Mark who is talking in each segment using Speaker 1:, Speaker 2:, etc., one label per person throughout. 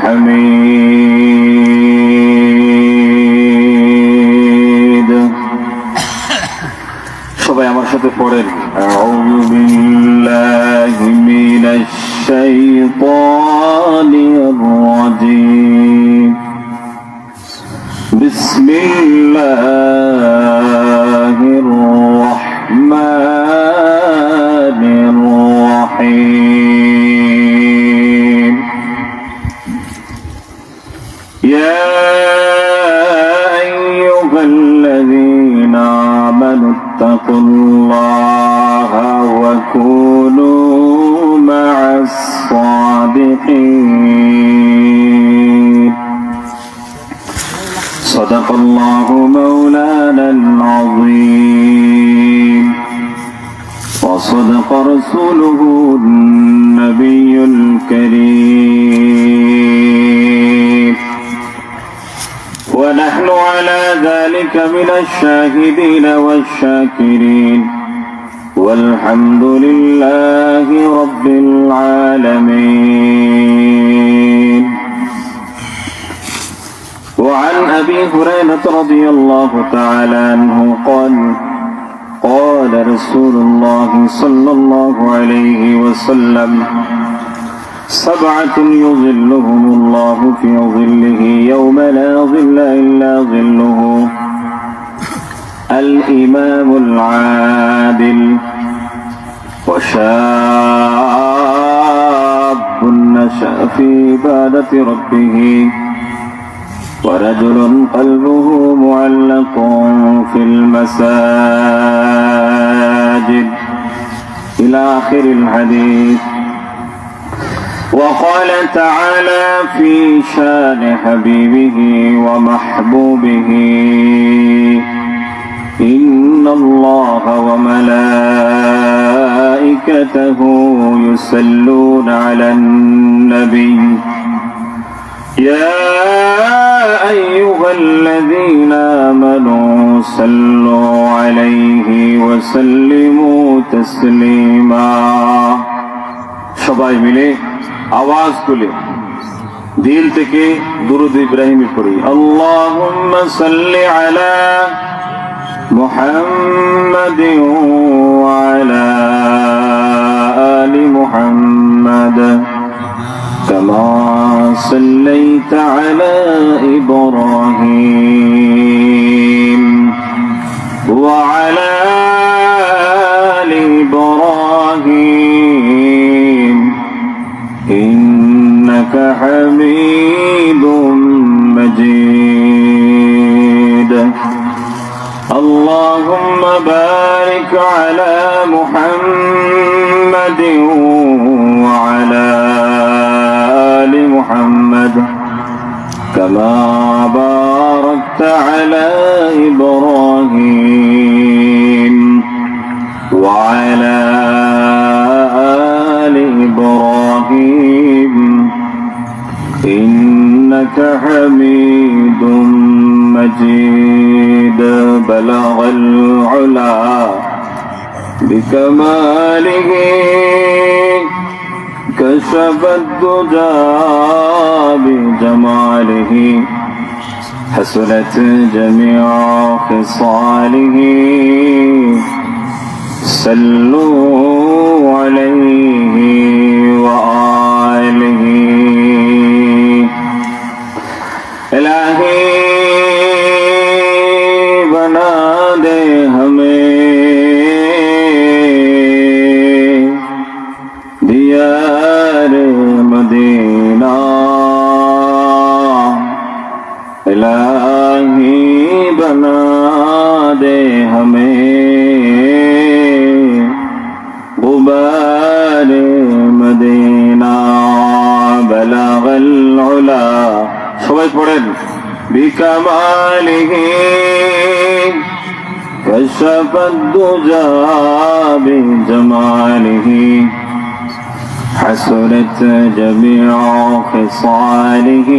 Speaker 1: حميد সবাই আমার সাথে পড়েন أعوذ بالله من الشيطان الرجيم بسم الله الرحمن الرحيم يا أيها الذين آمنوا اتقوا الله وكونوا مع الصادقين صدق الله مولانا العظيم وصدق رسوله النبي الكريم ونحن على ذلك من الشاهدين والشاكرين والحمد لله رب العالمين وعن أبي هريرة رضي الله تعالى عنه قال قال رسول الله صلى الله عليه وسلم سبعة يظلهم الله في ظله يوم لا ظل إلا ظله الإمام العادل وشاب نشأ في عبادة ربه ورجل قلبه معلق في المساجد إلى آخر الحديث. وقال تعالى في شان حبيبه ومحبوبه إن الله وملائكته يصلون على النبي يا أيها الذين آمنوا صلوا عليه وسلموا تسليما সবাই মিলে আওয়াজ তুলে দিল থেকে দুরূদ ইব্রাহিম পড়ি আল্লাহুম্মা সাল্লি আলা মুহাম্মাদ ওয়া আলা আলি মুহাম্মাদ كما صليت على إبراهيم وعلى آل إبراهيم إنك حميد مجيد اللهم بارك على محمد وعلى آل محمد كما باركت على إبراهيم وعلى آل إبراهيم إنك حميد مجيد بلغ العلا بكماله كشف الدجى بجماله حسنت جميع خصاله صلوا عليه وآله إلهي بنا دے ہمیں دیار مدینہ الہی بنا دے ہمیں غبار مدینہ بلغ العلا সবাই পড়েন بكماله كشف الدجى بجماله حسنت جميع خصاله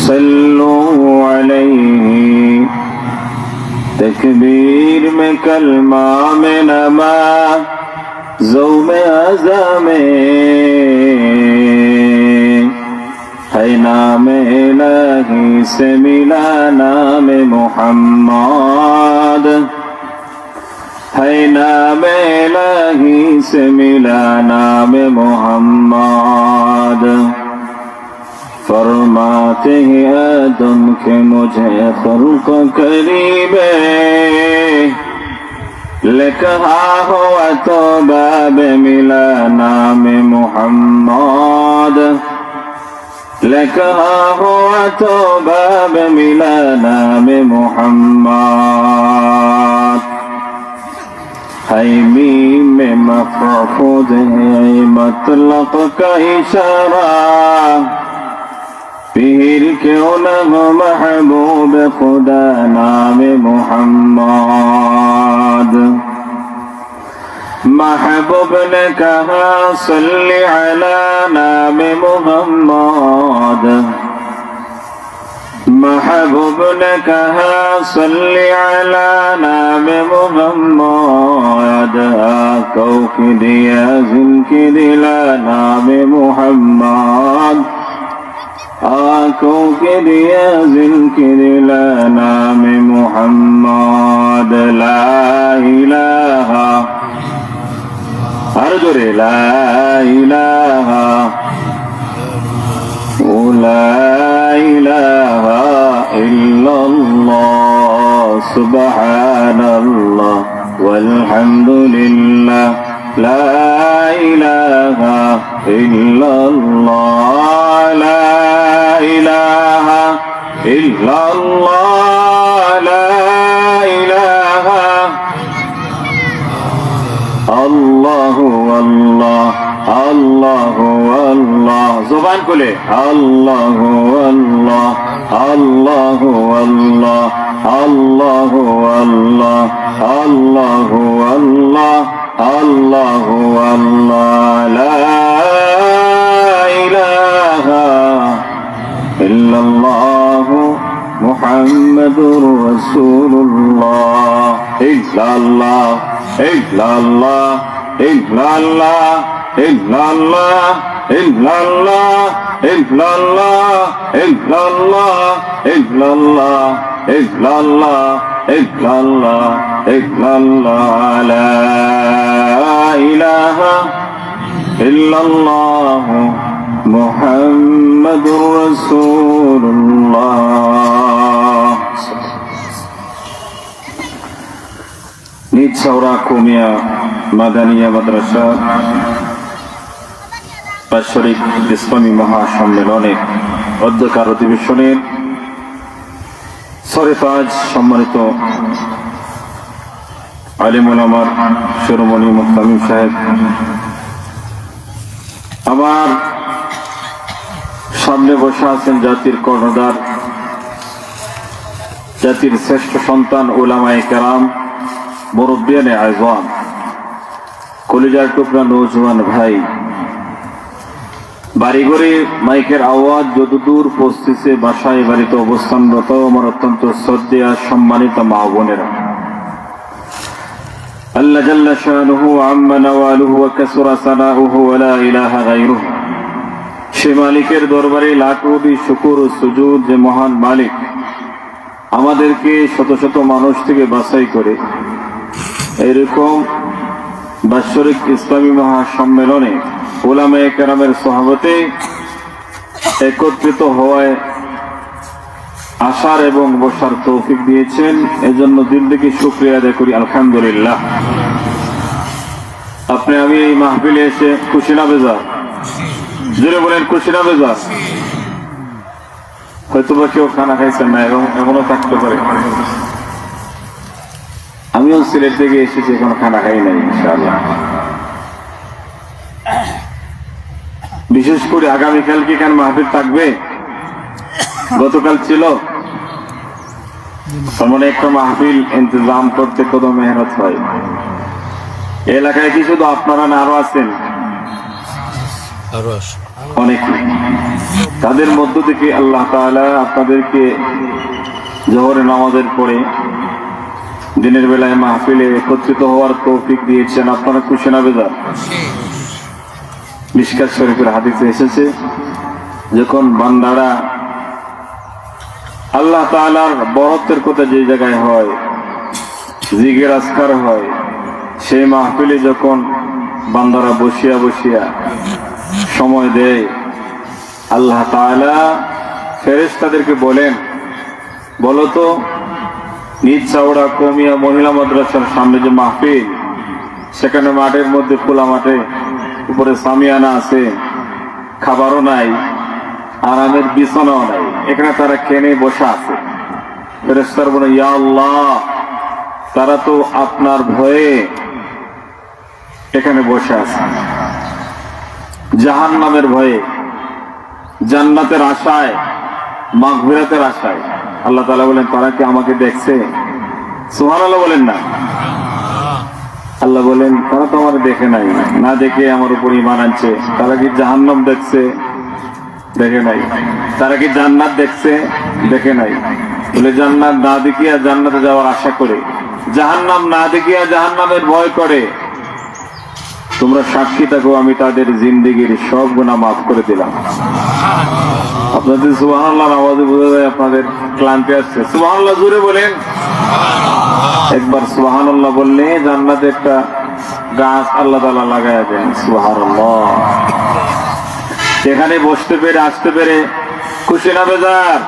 Speaker 1: صلوا عليه تکبیر میں کلمہ میں نما زوم اعظم से मिला नाम मोहम्मद, है नाम इलाही से मिला नाम मोहम्मद। फरमाते हैं आदम के मुझे खल्क करीबे, लिखा हुआ तो बाब मिला नाम मोहम्मद, लिखा हुआ तो बाब मिला नाम मोहम्मद। है मीम में मफरूद है मतलब का इशारा, पीर क्यों न हो महबूब खुदा नाम मोहम्मद। महबूब ने कहा सल्ली अला नाम मोहम्मद, महबूब ने कहा सल्ली अला नाम मोहम्मद। आंखों की दिया जिनकी दिला नाम मोहम्मद, आंखों के दिया जिनकी दिला नाम मोहम्मद। ला इलाहा, हर जोरे ला इलाहा, ला इलाहा इल्लल्लाह, सुब्हानल्लाह वल्हम्दुलिल्लाह, ला इलाहा इल्लल्लाह, ला इलाहा इल्लल्लाह, ला इलाहा अल्लाहु अल्लाह, अल्लाहु अल्लाह, जुबान खुले अल्लाहु अल्लाह, अल्लाहु अल्लाह, अल्लाहु अल्लाह, अल्लाहु अल्लाह, अल्लाहु अल्लाह, ला इलाहा इल्लल्लाह मुहम्मदुर रसूलुल्लाह। इल्लल्लाह इल्लल्लाह इल्लल्लाह इल्लल्लाह इल्लल्लाह इल्लल्लाह इल्लल्लाह इल्लल्लाह इल्लल्लाह इल्लल्लाह इल्लल्लाह, ला इलाहा इल्लल्लाह मुहम्मदुर रसूलुल्लाह। নিচছাওড়া কুমিয়া মাদানিয়া মাদ্রাসা বাৎসরিক ইসলামী মহাসম্মেলনের অধ্যক্ষার অধিবেশনের সরেফাজ সম্মানিত আলিম উলামার শিরোমণি মুফতি সাহেব, আমার সামনে বসে আছেন জাতির কর্ণধার, জাতির শ্রেষ্ঠ সন্তান উলামায়ে কেরাম, মুরব্বিয়ানে আযম, কলিজার টুকরা নওজোয়ান ভাই, বাড়ি ঘরে মাইকের আওয়াজ যতদূর পৌঁছেছে, বাসায় বাড়িতে অবস্থানরত আমার অত্যন্ত শ্রদ্ধেয় সম্মানিত মা বোনেরা, আল্লাহ জাল্লা শানুহু আম্মা নাওয়ালুহু ওয়া কাসরা সানাউহু ওয়া লা ইলাহা গায়রুহু, সে মালিকের দরবারে লাখ কোটি শুকর ও সুজুদ, যে মহান মালিক আমাদেরকে শত শত মানুষ থেকে বাছাই করে এরকম বাৎসরিক ইসলামী মহাসম্মেলনে উলামায়ে কেরামের সহবতে একত্রিত হওয়ায় আসার এবং বসার তৌফিক দিয়েছেন। এজন্য দিল থেকে শুকরিয়া আদায় করি, আলহামদুলিল্লাহ। আপনি আমি এই মাহফিলে এসে খুশি না বেজার? জোরে বলেন খুশি না বেজার? হয়তো বা কেউ খানা খাইছেন না, এবং এমনও থাকতে পারে। আমিও সিলেট থেকে এসেছি, এখনো খানা খাই নাই ইনশাআল্লাহ। বিশেষ করে আগামীকাল কি কেন মাহফিল থাকবে? গতকাল ছিল, তেমন একটা মাহফিল ইন্তজাম করতে কত মেহনত হয়। এলাকায় কি শুধু আপনারা না আরো আছেন? অনেকে। তাদের মধ্য থেকে আল্লাহ তাআলা আপনাদেরকে জোহরের নামাজের পরে দিনের বেলায় মাহফিলে একত্রিত হওয়ার তৌফিক দিয়েছেন। আপনারা খুশি না বেজার? মিশকাত শরীফের হাদিসে এসেছে, যখন বান্দারা আল্লাহ তাআলার বরত্বের কথা যে জায়গায় হয়, জিকির আজকার হয়, সেই মাহফিলে যখন বান্দারা বসিয়া বসিয়া সময় দেয়, আল্লাহ তাআলা ফেরেশতাদেরকে বলেন, বলো তো নিজ চাওড়া কমিয়া মহিলা মাদ্রাসার সামনে যে মাহফিল, সেখানে মাঠের মধ্যে খোলা মাঠে উপরে সামিয়ানা আছে, খাবারও নাই, আরামের বিছানাও নাই, এখানে তারা কেনে বসা আছে। ফেরেশতারা বলে, ইয়া আল্লাহ, তারা তো আপনার ভয়ে এখানে বসে আছে, জাহান্নামের ভয়ে, জান্নাতের আশায়, মাগফিরাতের আশায়। আল্লাহ তাআলা বলেন, তারা কি আমাকে দেখছে? সুবহানাল্লাহ বলেন না। আল্লাহ বলেন, তারা তো আমার দেখে নাই, না দেখে আমার উপর ঈমান আনছে। তারা কি জাহান্নাম দেখছে? দেখে নাই। তারা কি জান্নাত দেখছে? দেখে নাই। বলে জান্নাত না দেখিয়া জান্নাতে যাওয়ার আশা করে, জাহান্নাম না দেখিয়া জাহান্নামের ভয় করে। তোমরা সাক্ষী থাকো, আমি তাদের জিন্দেগির সব গুনাহ মাফ করে দিলাম। আপনাদের সুবহানাল্লাহর আওয়াজে বোঝা যায় আপনাদের ক্লান্তি আসছে। সুবহানাল্লাহ জোরে বলেন। একবার সুবহানাল্লাহ বললে জান্নাতে একটা গাছ আল্লাহ তাআলা লাগায়া দেন। সুবহানাল্লাহ। সেখানে বসতে পেরে, আসতে পেরে খুশি না বেজার?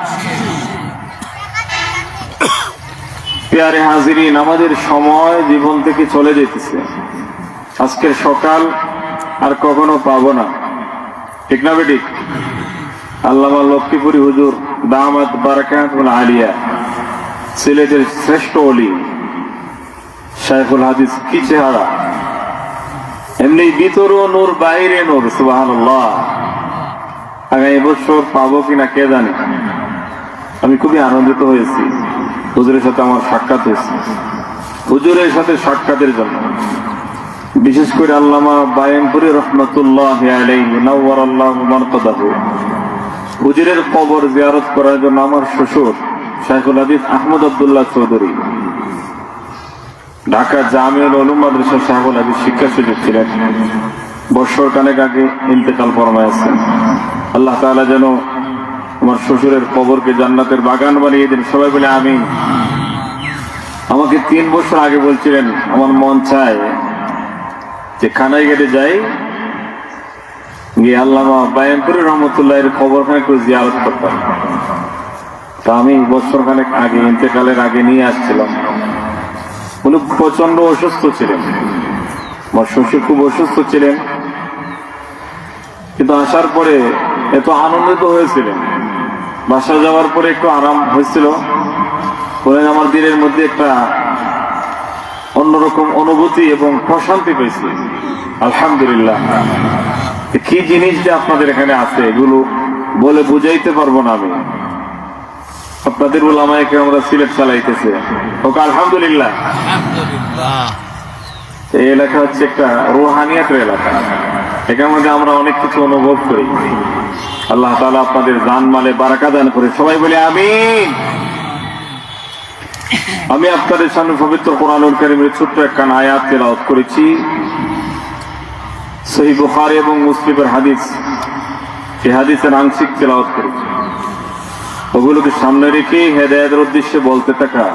Speaker 1: প্রিয় হাজিরিন, আমাদের সময় জীবন থেকে চলে যেতেছে। আজকের সকাল আর কখনো পাবো না, ঠিক না বেঠিক? আল্লামা লক্ষ্মীপুরী হুজুর দামাত বারাকাতুল আলিয়া, সিলেটের শ্রেষ্ঠ ওলি শাইখুল হাদিস, কি চেহারা! এমনি ভিতরে নূর, বাইরে নূর। সুবহানাল্লাহ। আগামী বছর পাবো কিনা কে জানে। আমি খুবই আনন্দিত হয়েছি, হুজুরের সাথে আমার সাক্ষাৎ হয়েছে। হুজুরের সাথে সাক্ষাতের জন্য বিশেষ করে আল্লামা বায়ানপুরী রহমাতুল্লাহি আলাইহি নাওয়ারাল্লাহু মারকাদাহু, হুজুরের কবর জিয়ারত করার জন্য আমার শ্বশুর শাইখুল হাদিস আহমদ আব্দুল্লাহ চৌধুরী ঢাকা জামিউল উলুম মাদ্রাসা শাইখুল হাদিস শিক্ষা সুযোগ ছিলেন। বছর খানেক আগে ইন্তেকাল ফরমায়েছেন। আল্লাহ তাআলা যেন আমার শ্বশুরের কবরকে জান্নাতের বাগান বানিয়ে দেন। সবাই বলে আমিন। আমাকে 3 বছর আগে বলছিলেন, আমার মন চায় যে খানাই গেটে যাই, গিয়ে আল্লামা বায়ানপুরী রহমতুল্লাহের কবরখানে একটু জিয়ারত করতাম। তা আমি বছর খানেক আগে, ইন্তেকালের আগে নিয়ে আসছিলাম। উনি প্রচন্ড অসুস্থ ছিলেন, আমার শ্বশুর খুব অসুস্থ ছিলেন, কিন্তু আসার পরে এত আনন্দিত হয়েছিলেন। বাসা যাওয়ার পরে একটু আরাম হয়েছিল, বলেন আমার দিনের মধ্যে একটা অন্যরকম অনুভূতি এবং প্রশান্তি পেয়েছি। আলহামদুলিল্লাহ। কি জিনিস যে আপনাদের এখানে আছে, এগুলো বলে বুঝাইতে পারবো না আমি। আপনাদের উলামায়ে কেরামরা সিলেট চালাইতেছে, ওকে আলহামদুলিল্লাহ। এই এলাকা হচ্ছে একটা রুহানিয়াতের এলাকা, এখানের মধ্যে আমরা অনেক কিছু অনুভব করি। আল্লাহ তাআলা আপনাদের জানমালে বারাকা দান করে। সবাই বলে আমিন। আমি আপনাদের সামনে পবিত্র কোরআনুল কারীমের ছোট্ট একখান আয়াত তেলাওয়াত করেছি। সহিহ বুখারী এবং মুসলিমের হাদিস, এই হাদিসের আংশিক তেলাওয়াত করেছি। ওগুলোকে সামনে রেখে হেদায়েতের উদ্দেশ্যে বলতে থাকা।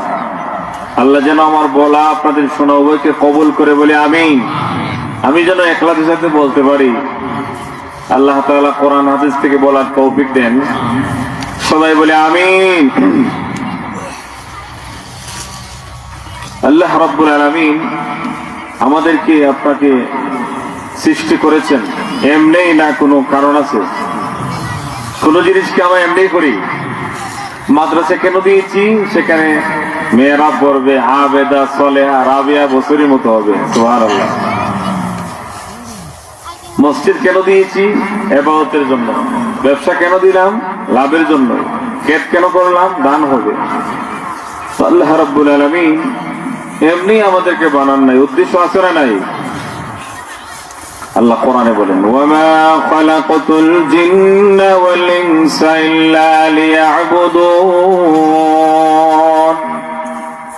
Speaker 1: আল্লাহ যেন আমার বলা, আপনাদের শোনা উভয়কে কবুল করে বলে আমিন। আমি যেন ইখলাসের সাথে বলতে পারি। আল্লাহ তাআলা কোরআন হাদিস থেকে বলার তৌফিক দেন। সবাই বলে আমিন। আল্লাহ রাব্বুল আলামিন আমাদেরকে, আপনাকে সৃষ্টি করেছেন এমনি না, কোনো কারণ আছে? কোন জিনিসকে আমরা এমনি করি? মাদ্রাসা কেন দিয়েছি? সেখানে মেয়েরা পড়বে, আবেদা সলেহা রাবিয়া বছরের মতো হবে। সুবহানাল্লাহ। মসজিদ কেন দিয়েছি? ইবাদতের জন্য। ব্যবসা কেন দিলাম? লাভের জন্য। ক্ষেত কেন করলাম? দান হবে। আল্লাহ রাব্বুল আলামিন এমনি আমাদেরকে বানান নাই, উদ্দেশ্য আছে না নাই? আল্লাহ কোরআনে বলেন, ওয়ামা খালাকাতুল জিন্না ওয়াল ইনসা ইল্লা লিয়াবুদুন।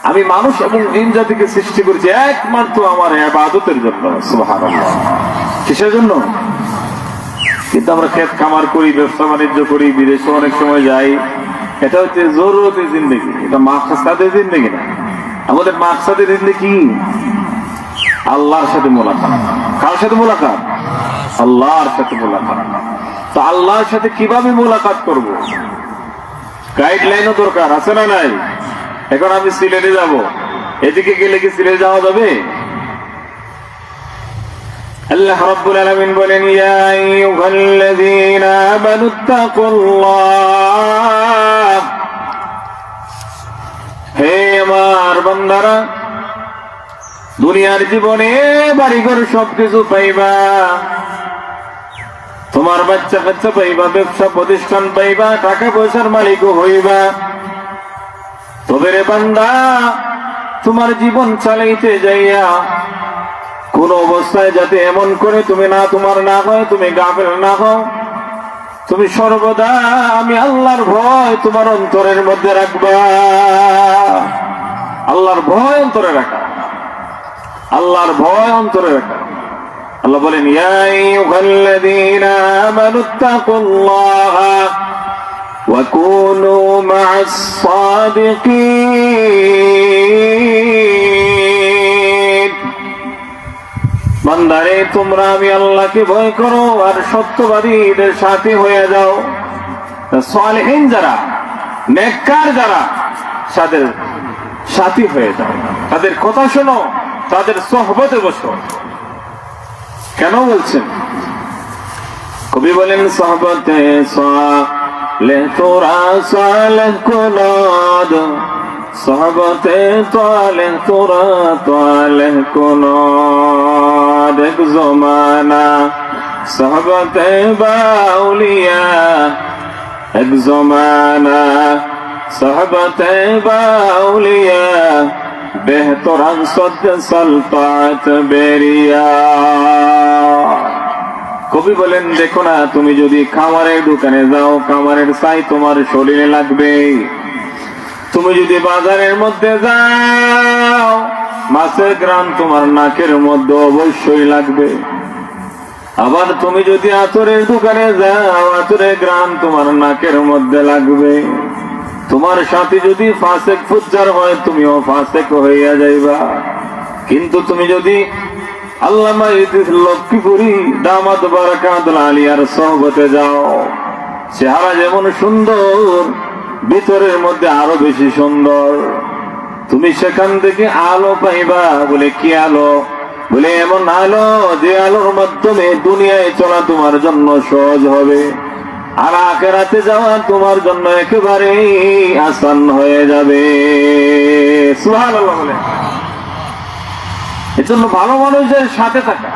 Speaker 1: আমি মানুষ এবং জিন জাতিকে সৃষ্টি করেছি একমাত্র আমার ইবাদতের জন্য। সুবহানাল্লাহ। কিসের জন্য? কিন্তু আমরা ক্ষেত খামার করি, ব্যবসা বাণিজ্য করি, বিদেশে অনেক সময় যাই, এটা হচ্ছে জরুরতের জিন্দেগি, এটা মাকসাদের জিন্দেগি না। আমাদের মাকসাদের জিন্দেগি কি? আল্লাহর সাথে মোলাকাত। কার সাথে মোলাকাত? আল্লাহর সাথে মোলাকাত। তো আল্লাহর সাথে কিভাবে মোলাকাত করব? গাইডলাইনও দরকার আছে না নাই? এখন আমি সিলেটে যাব, এদিকে গেলে কি সিলেটে যাওয়া যাবে? আল্লাহ রাব্বুল আলামিন বলেন, ইয়া আইয়ুহাল্লাযীনা আমানুত্তাকুল্লাহ, হে আমার বান্দারা, দুনিয়ার জীবনে বাড়িঘর সবকিছু পাইবা, তোমার বাচ্চা কাচ্চা পাইবা, ব্যবসা প্রতিষ্ঠান পাইবা, টাকা পয়সার মালিকও হইবা। তবে রে বান্দা, তোমার জীবন চালাইতে যাইয়া কোন অবস্থায় যাতে এমন করে তুমি না তোমার না হয়, তুমি গাফেল না হও, তুমি সর্বদা আমি আল্লাহর ভয় তোমার অন্তরের মধ্যে রাখবা। আল্লাহর ভয় অন্তরে রাখা, আল্লাহর ভয় অন্তরে রাখা। আল্লাহ বলেন, ইয়া আইয়ুহাল্লাযীনা আমানুত্তাকুল্লাহ ওয়া কুনু মা'আস সাদিকিন। বান্দারে, তোমরা আমি আল্লাহকে ভয় করো আর সত্যবাদীদের সাথে হয়ে যাও। সালেহীন যারা, নেককার যারা, তাদের সাথী হয়ে যাও, তাদের কথা শোনো, তাদের সোহবতে বসো। কেন বলছেন? কবি বলেন, সোহবতে সালেহ তোরা সালেহ কুনাদ, সোহবতে সালেহ তোরা সালেহ কুনাদ। এক জমানা সোহবতে বাউলিয়া, এক জমানা সোহবতে বাউলিয়া, বেহতরান সদ সলতাত বেরিয়া। কবি বলেন, দেখো না, তুমি যদি খামারের দোকানে যাও, খামারের ছাই তোমার শরীরে লাগবে। তুমি যদি বাজারের মধ্যে যাও, মাছের গ্রাম তোমার নাকের মধ্যে অবশ্যই লাগবে। আবার তুমি যদি আতরের দোকানে যাও, আতরের গ্রাম তোমার নাকের মধ্যে লাগবে। তোমার সাথে যদি ফাসেক ফুজ্জার হয়, তুমিও ফাসেক হইয়া যাইবা। কিন্তু তুমি যদি আল্লামা ইদ্রিস লক্ষ্মীপুরী দামাত বারাকাতুল আলিয়ার সোহবতে যাও, চেহারা যেমন সুন্দর, ভিতরের মধ্যে আরো বেশি সুন্দর। তুমি সেখান থেকে আলো পাইবা। বলে কি আলো? বলে এমন আলো যে আলোর মাধ্যমে দুনিয়ায় চলা তোমার জন্য সহজ হবে, আর আখিরাতে যাওয়া তোমার জন্য একেবারেই আসান হয়ে যাবে। সুবহানাল্লাহ বলে। এজন্য ভালো মানুষের সাথে থাকা,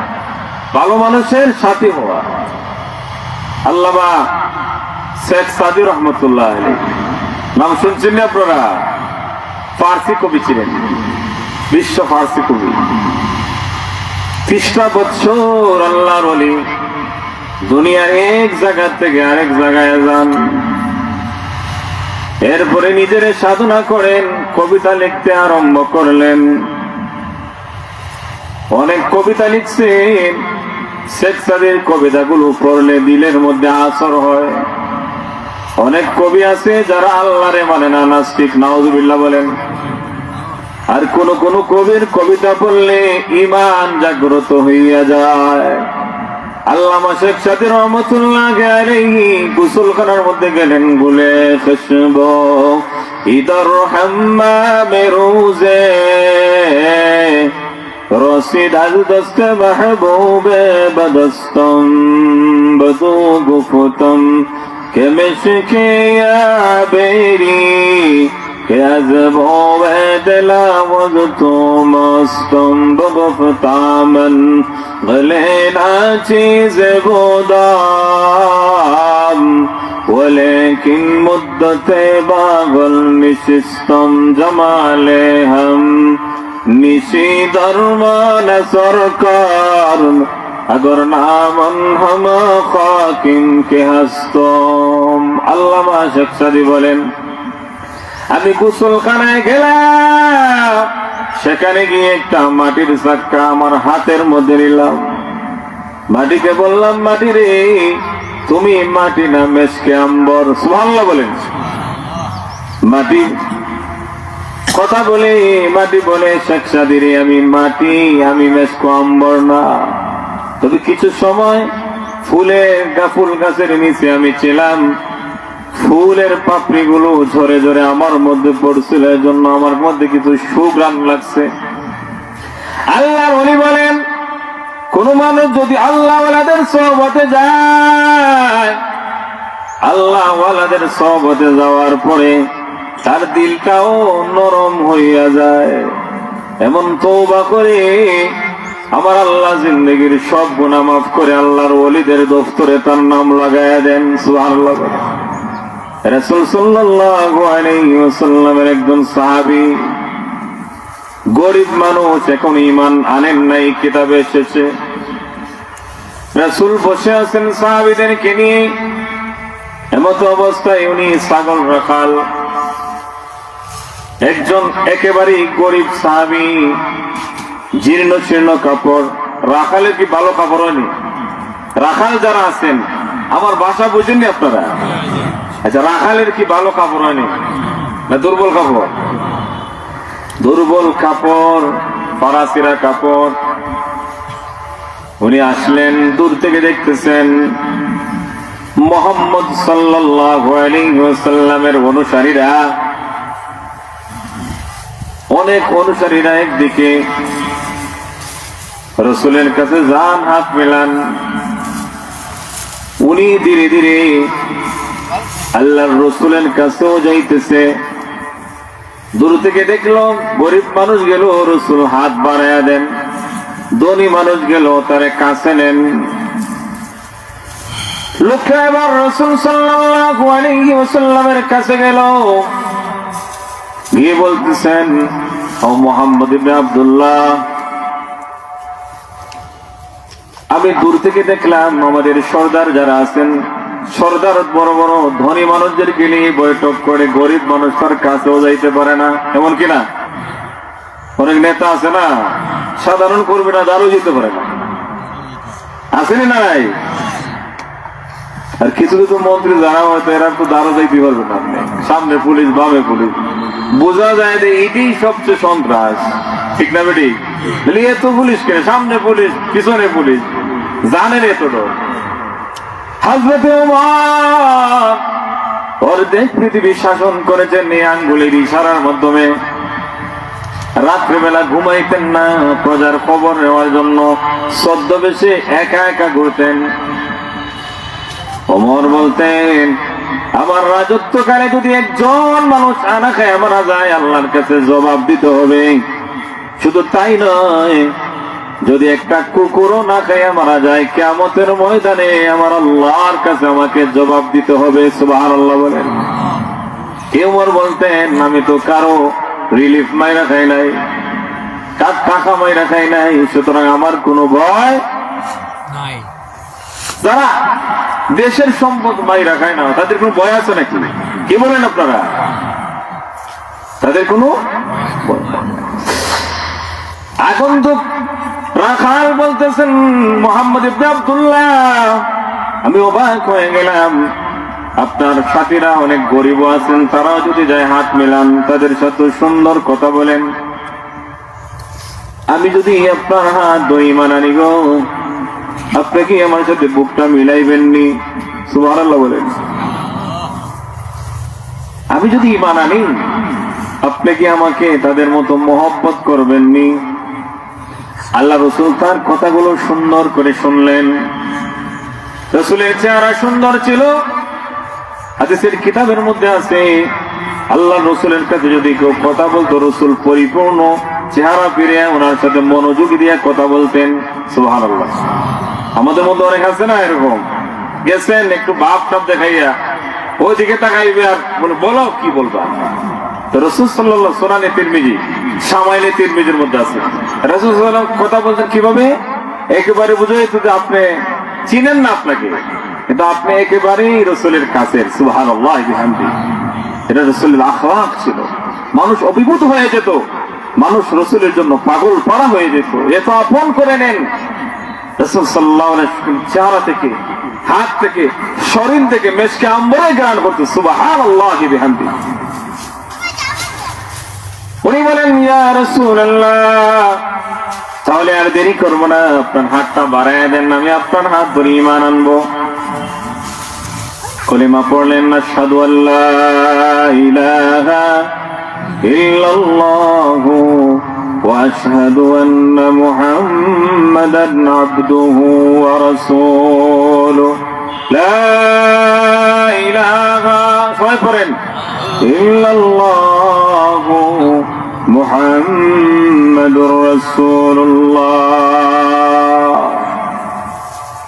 Speaker 1: ভালো মানুষের সাথী হওয়া। আল্লামা শেখ সাদি রহমতুল্লাহ আলাইহি নাম শুনছেন না আপনারা? ফার্সি কবি ছিলেন, বিশ্ব ফার্সি কবি। 30টা বছর আল্লাহর ওলি দুনিয়ার এক জায়গা থেকে আরেক জায়গায় যান, এরপরে নিজের সাধনা করেন, কবিতা লিখতে আরম্ভ করলেন। অনেক কবিতা লিখছেন। শেখ সাদির কবিতাগুলো পড়লে দিলের মধ্যে আসর হয়। অনেক কবি আছে যারা আল্লাহরে মানে না, নাস্তিক, নাউজুবিল্লাহ বলেন। আর কোন কোন কবির কবিতা পড়লে ঈমান জাগ্রত হইয়া যায়। আল্লামা শেখ সাদি রহমতুল্লাহ আলাইহি গোসলখানার মধ্যে গেলেন, বলে খুশবু ইদর হাম্মামে রোজে রশিদ আল দস্ত মাহবুবে বদস্তম বদু গুফতম কে মিশকে বেরি কে আজবো দিলাওয়াজ তো মস্তম বগফতামন গলে না চিজ বোদাম ولكن مدت باغل نشستم جمالے ہم নিশি দরমান সরকার अगर नामन हम खाकिन के हस्तम। আল্লামা শেখ সাদি বলেন, আমি গোসলখানায় গেলাম, সেখানে গিয়ে একটা মাটির চাক্কা আমার হাতের মধ্যে নিলাম। মাটিকে বললাম, মাটি রে, তুমি মাটি না মেশকে আম্বর। সুবহানাল্লাহ বলেন। মাটি কথা বলে, মাটি বলে শেখ সাদিরে আমি মাটি, আমি মেসকো আম্বর না। তবে কিছু সময় ফুল গাছের নিচে আমি ছিলাম, ফুলের পাপড়ি গুলো ঝরে ঝরে আমার মধ্যে পড়ছিল, এর জন্য আমার মধ্যে কিছু সুঘ্রাণ লাগছে। আল্লাহর ওলি বলেন, কোন মানুষ যদি আল্লাহ ওয়ালাদের সোহবতে যায়, আল্লাহ ওয়ালাদের সোহবতে যাওয়ার পরে তার দিলটাও নরম হইয়া যায়। এমন তওবা করে আমার আল্লাহ জিন্দেগীর সব গুনাহ মাফ করে আল্লাহর ওলিদের দফতরে তার নাম লাগায়া দেন। সুবহানাল্লাহ। রাসূল সাল্লাল্লাহু আলাইহি ওয়াসাল্লামের একজন সাহাবী, গরিব মানুষ, এখন ঈমান আনেন নাই, কিতাবে এসেছে রাসূল বসে আছেন সাহাবীদেরকে নিয়ে। এমত অবস্থায় উনি ছাগল রাখাল, একজন একেবারেই গরিব সাহাবী, জীর্ণ শীর্ণ কাপড়। রাখালের কি ভালো কাপড় হয়নি? রাখাল যারা আছেন, আমার ভাষা বুঝেননি আপনারা? আচ্ছা, রাখালের কি ভালো কাপড় হয়নি না দুর্বল কাপড়? দুর্বল কাপড়, ফরাসিরা কাপড়। উনি আসলেন, দূর থেকে দেখতেছেন মুহাম্মদ সাল্লাল্লাহু আলাইহি ওয়াসাল্লামের অনুসারীরা, অনেক অনুসারীরা একদিকে, রাসূলের কাছে যান, হাত মেলান। উনি ধীরে ধীরে আল্লাহর রাসূলের কাছেও যাইতেছে। দূর থেকে দেখলো গরিব মানুষ গেল, রাসূল হাত বাড়ায়া দেন। ধনী মানুষ গেল, তারে কাছে নেন। লোকটা এবার রাসূল সাল্লাল্লাহু আলাইহি ওয়াসাল্লামের কাছে গেল, গিয়ে বলতেছেন, ও মুহাম্মদ ইবনে আব্দুল্লাহ, আমি দূর থেকে দেখলাম আমাদের সর্দার যারা আছেন, সর্দার বড় বড় ধনী মানুষদেরকে নিয়ে বৈঠক করে, গরিব মানুষ তার কাছেও যাইতে পারে না। এমন কিনা? অনেক নেতা আছে না, সাধারণ কর্মীরা দাঁড়ও যেতে পারে না, আসেনি নাই? আর কিছু কিছু মন্ত্রী যারা হয়তো এরা তো দাঁড়ও যাইতে পারবে না। আপনি সামনে পুলিশ, বামে পুলিশ, বোঝা যায় যে এটাই সবচেয়ে সন্ত্রাস, ঠিক না বেটি? এত পুলিশ কেন? সামনে পুলিশ, পিছনে পুলিশ, জানেন এতটা। হযরতে ওমর অর্ধেক পৃথিবী শাসন করেছেন এই আঙ্গুলের ইশারার মাধ্যমে। রাত্রেবেলা ঘুমাইতেন না, প্রজার খবর নেওয়ার জন্য ছদ্মবেশে একা একা ঘুরতেন। ওমর বলতেন, আমার রাজত্বকালে যদি একজন মানুষ আনা খায় মারা যায়, আল্লাহর কাছে জবাব দিতে হবে। শুধু তাই নয়, যদি একটা কুকুরও না খাইয়া মারা যায়, কিয়ামতের ময়দানে আমার আল্লাহর কাছে আমাকে জবাব দিতে হবে। সুবহানাল্লাহ বলেন। ওমর বলতেন, আমি তো কারো রিলিফ মাইরা খাই নাই, কার টাকা মাইরা খাই নাই, সুতরাং আমার কোনো ভয় নাই। যারা দেশের সম্পদ মাইরা খায় না, তাদের কোনো ভয় আছে নাকি? কি বলেন আপনারা? তাদের কোনো আগন্তুক রাখাল বলতেছেন, মুহাম্মদ ইবনে আব্দুল্লাহ, আমি অবাক হয়ে গেলাম, আপনার সাথীরা অনেক গরিব আছেন, তারাও যদি যায় হাত মেলান, তাদের সাথে সুন্দর কথা বলেন। আমি যদি আপনার হাত ধরে ঈমান আনি গো, আপনি কি আমার সাথে বুকটা মিলাইবেননি? সুবহানাল্লাহ বলেন। আমি যদি ঈমান আনি, আপনি কি আমাকে তাদের মতো মহব্বত করবেননি? আল্লাহ রাসূল তার কথাগুলো সুন্দর করে শুনলেন। রাসূলের চেহারা সুন্দর ছিল। হাদিসের কিতাবের মধ্যে আছে, আল্লাহ রাসূলের কাছে যদি কেউ কথা বলতো, রাসূল পরিপূর্ণ চেহারা ফিরে ওনার সাথে মনোযোগী দিয়ে কথা বলতেন। সুবহানাল্লাহ। আমাদের মধ্যে অনেক আছে না এরকম, গেছেন একটু ভাব টাপ দেখাইয়া ওইদিকে তাকাইবে আর বলো কি বলবা। তো রাসূল সাল্লাল্লাহু আলাইহি ওয়াসাল্লাম তিরমিজি, শামাইলে তিরমিজির মধ্যে আছে, রাসূল সাল্লাল্লাহু আলাইহি ওয়াসাল্লাম কথা বলতেন কিভাবে? একেবারে বুঝাই তো যে আপনি চিনেন না আপনাকে, কিন্তু আপনি একেবারেই রাসূলের কাছের। সুবহানাল্লাহ বিহামদি। এটা রাসূলের আখলাক ছিল। মানুষ অভিভূত হয়ে যেত, মানুষ রাসূলের জন্য পাগল পাড়া হয়ে যেত, এত আপন করে নেন। রাসূল সাল্লাল্লাহু আলাইহি ওয়াসাল্লাম চেহারা থেকে, হাত থেকে, শরীর থেকে মেশকে আম্বরে গান করতে। সুবহানাল্লাহ বিহামদি। বলেন, ইয়া রাসূলুল্লাহ, তাহলে আর দেরি করবো না, আপনার হাতটা বাড়ায় দেন, আমি আপনার হাত ধরে ঈমান আনবো। কলিমা পড়লেন, আশহাদু আল্লা ইলাহা ইল্লাল্লাহু ওয়া আশহাদু আন্না মুহাম্মাদান আবদুহু ওয়া রাসূলুহু। লা ইলাহা, সবাই পড়েন, ইল্লাল্লাহু মুহাম্মাদুর রাসূলুল্লাহ।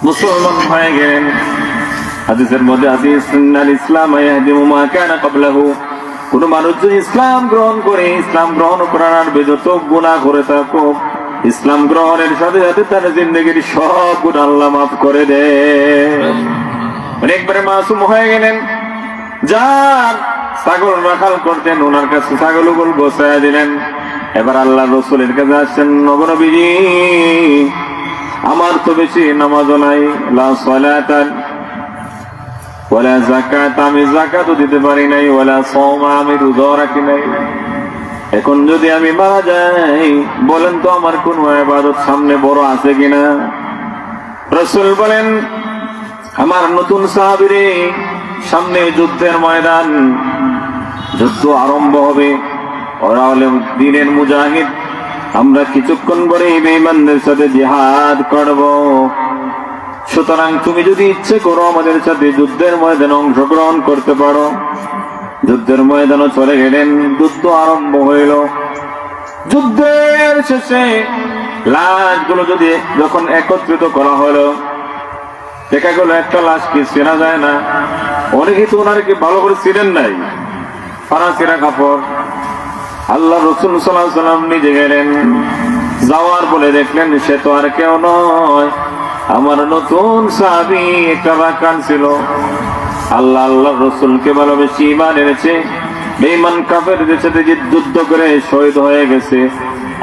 Speaker 1: মুসলমান হয়ে গেলেন। হাদিসের মধ্যে হাদিস, ইন্নাল ইসলাম ইয়াহদিমু মা কানা ক্বাবলাহু, কোন মানুষ যদি ইসলাম গ্রহণ করে, ইসলাম গ্রহণ করার বিগত গুনাহ করে থাকো, ইসলাম গ্রহণের সাথে সাথে তার জিন্দেগির সব গুনাহ আল্লাহ মাফ করে দেন। একবারে মাসুম হয়ে গেলেন। যার ছাগল রাখাল করতেন, ওনার কাছে ছাগলগুলো গোছায়া দিলেন। এবার আল্লাহ রাসূলের কাছে আসছেন, নবী, আমার তো বেশি নামাজও নাই, লা সালাতান ওয়ালা যাকাত, আমি যাকাতও দিতে পারি নাই, ওয়ালা সাওমা, আমি রোজাও রাখি নাই। এখন যদি আমি মারা যাই, বলেন তো আমার কোন ইবাদত সামনে বড় আছে কিনা? রাসূল বলেন, আমার নতুন সাহাবীরে, সামনে যুদ্ধের ময়দান, যুদ্ধ আরম্ভ হবে, ওরা হলে দ্বীনের মুজাহিদ, আমরা কিছুক্ষণ পরে বেঈমানদের সাথে জিহাদ করব। সুতরাং তুমি যদি ইচ্ছে করো আমাদের সাথে যুদ্ধের ময়দানে অংশগ্রহণ করতে পারো। যুদ্ধের ময়দানে চলে গেলেন। যুদ্ধ আরম্ভ হইল। যুদ্ধের শেষে লাশগুলো যদি যখন একত্রিত করা হলো, দেখা গেল একটা লাশ কি চেনা যায় না। অনেকে তো ওনার কি ভালো করে চিনেন নাই, ফারাসিরা কাপড়। আল্লাহ রাসূল সাল্লাল্লাহু আলাইহি ওয়াসাল্লাম নিজে গেলেন, যাওয়ার বলে দেখলেন সে তো আর কেউ নয়, আমার নতুন সাহাবী একটা রাকান ছিল। আল্লাহ রাসূলকে ভালোবেসে ঈমান এনেছে, বেঈমান কাফেরদের সাথে যুদ্ধ করে শহীদ হয়ে গেছে।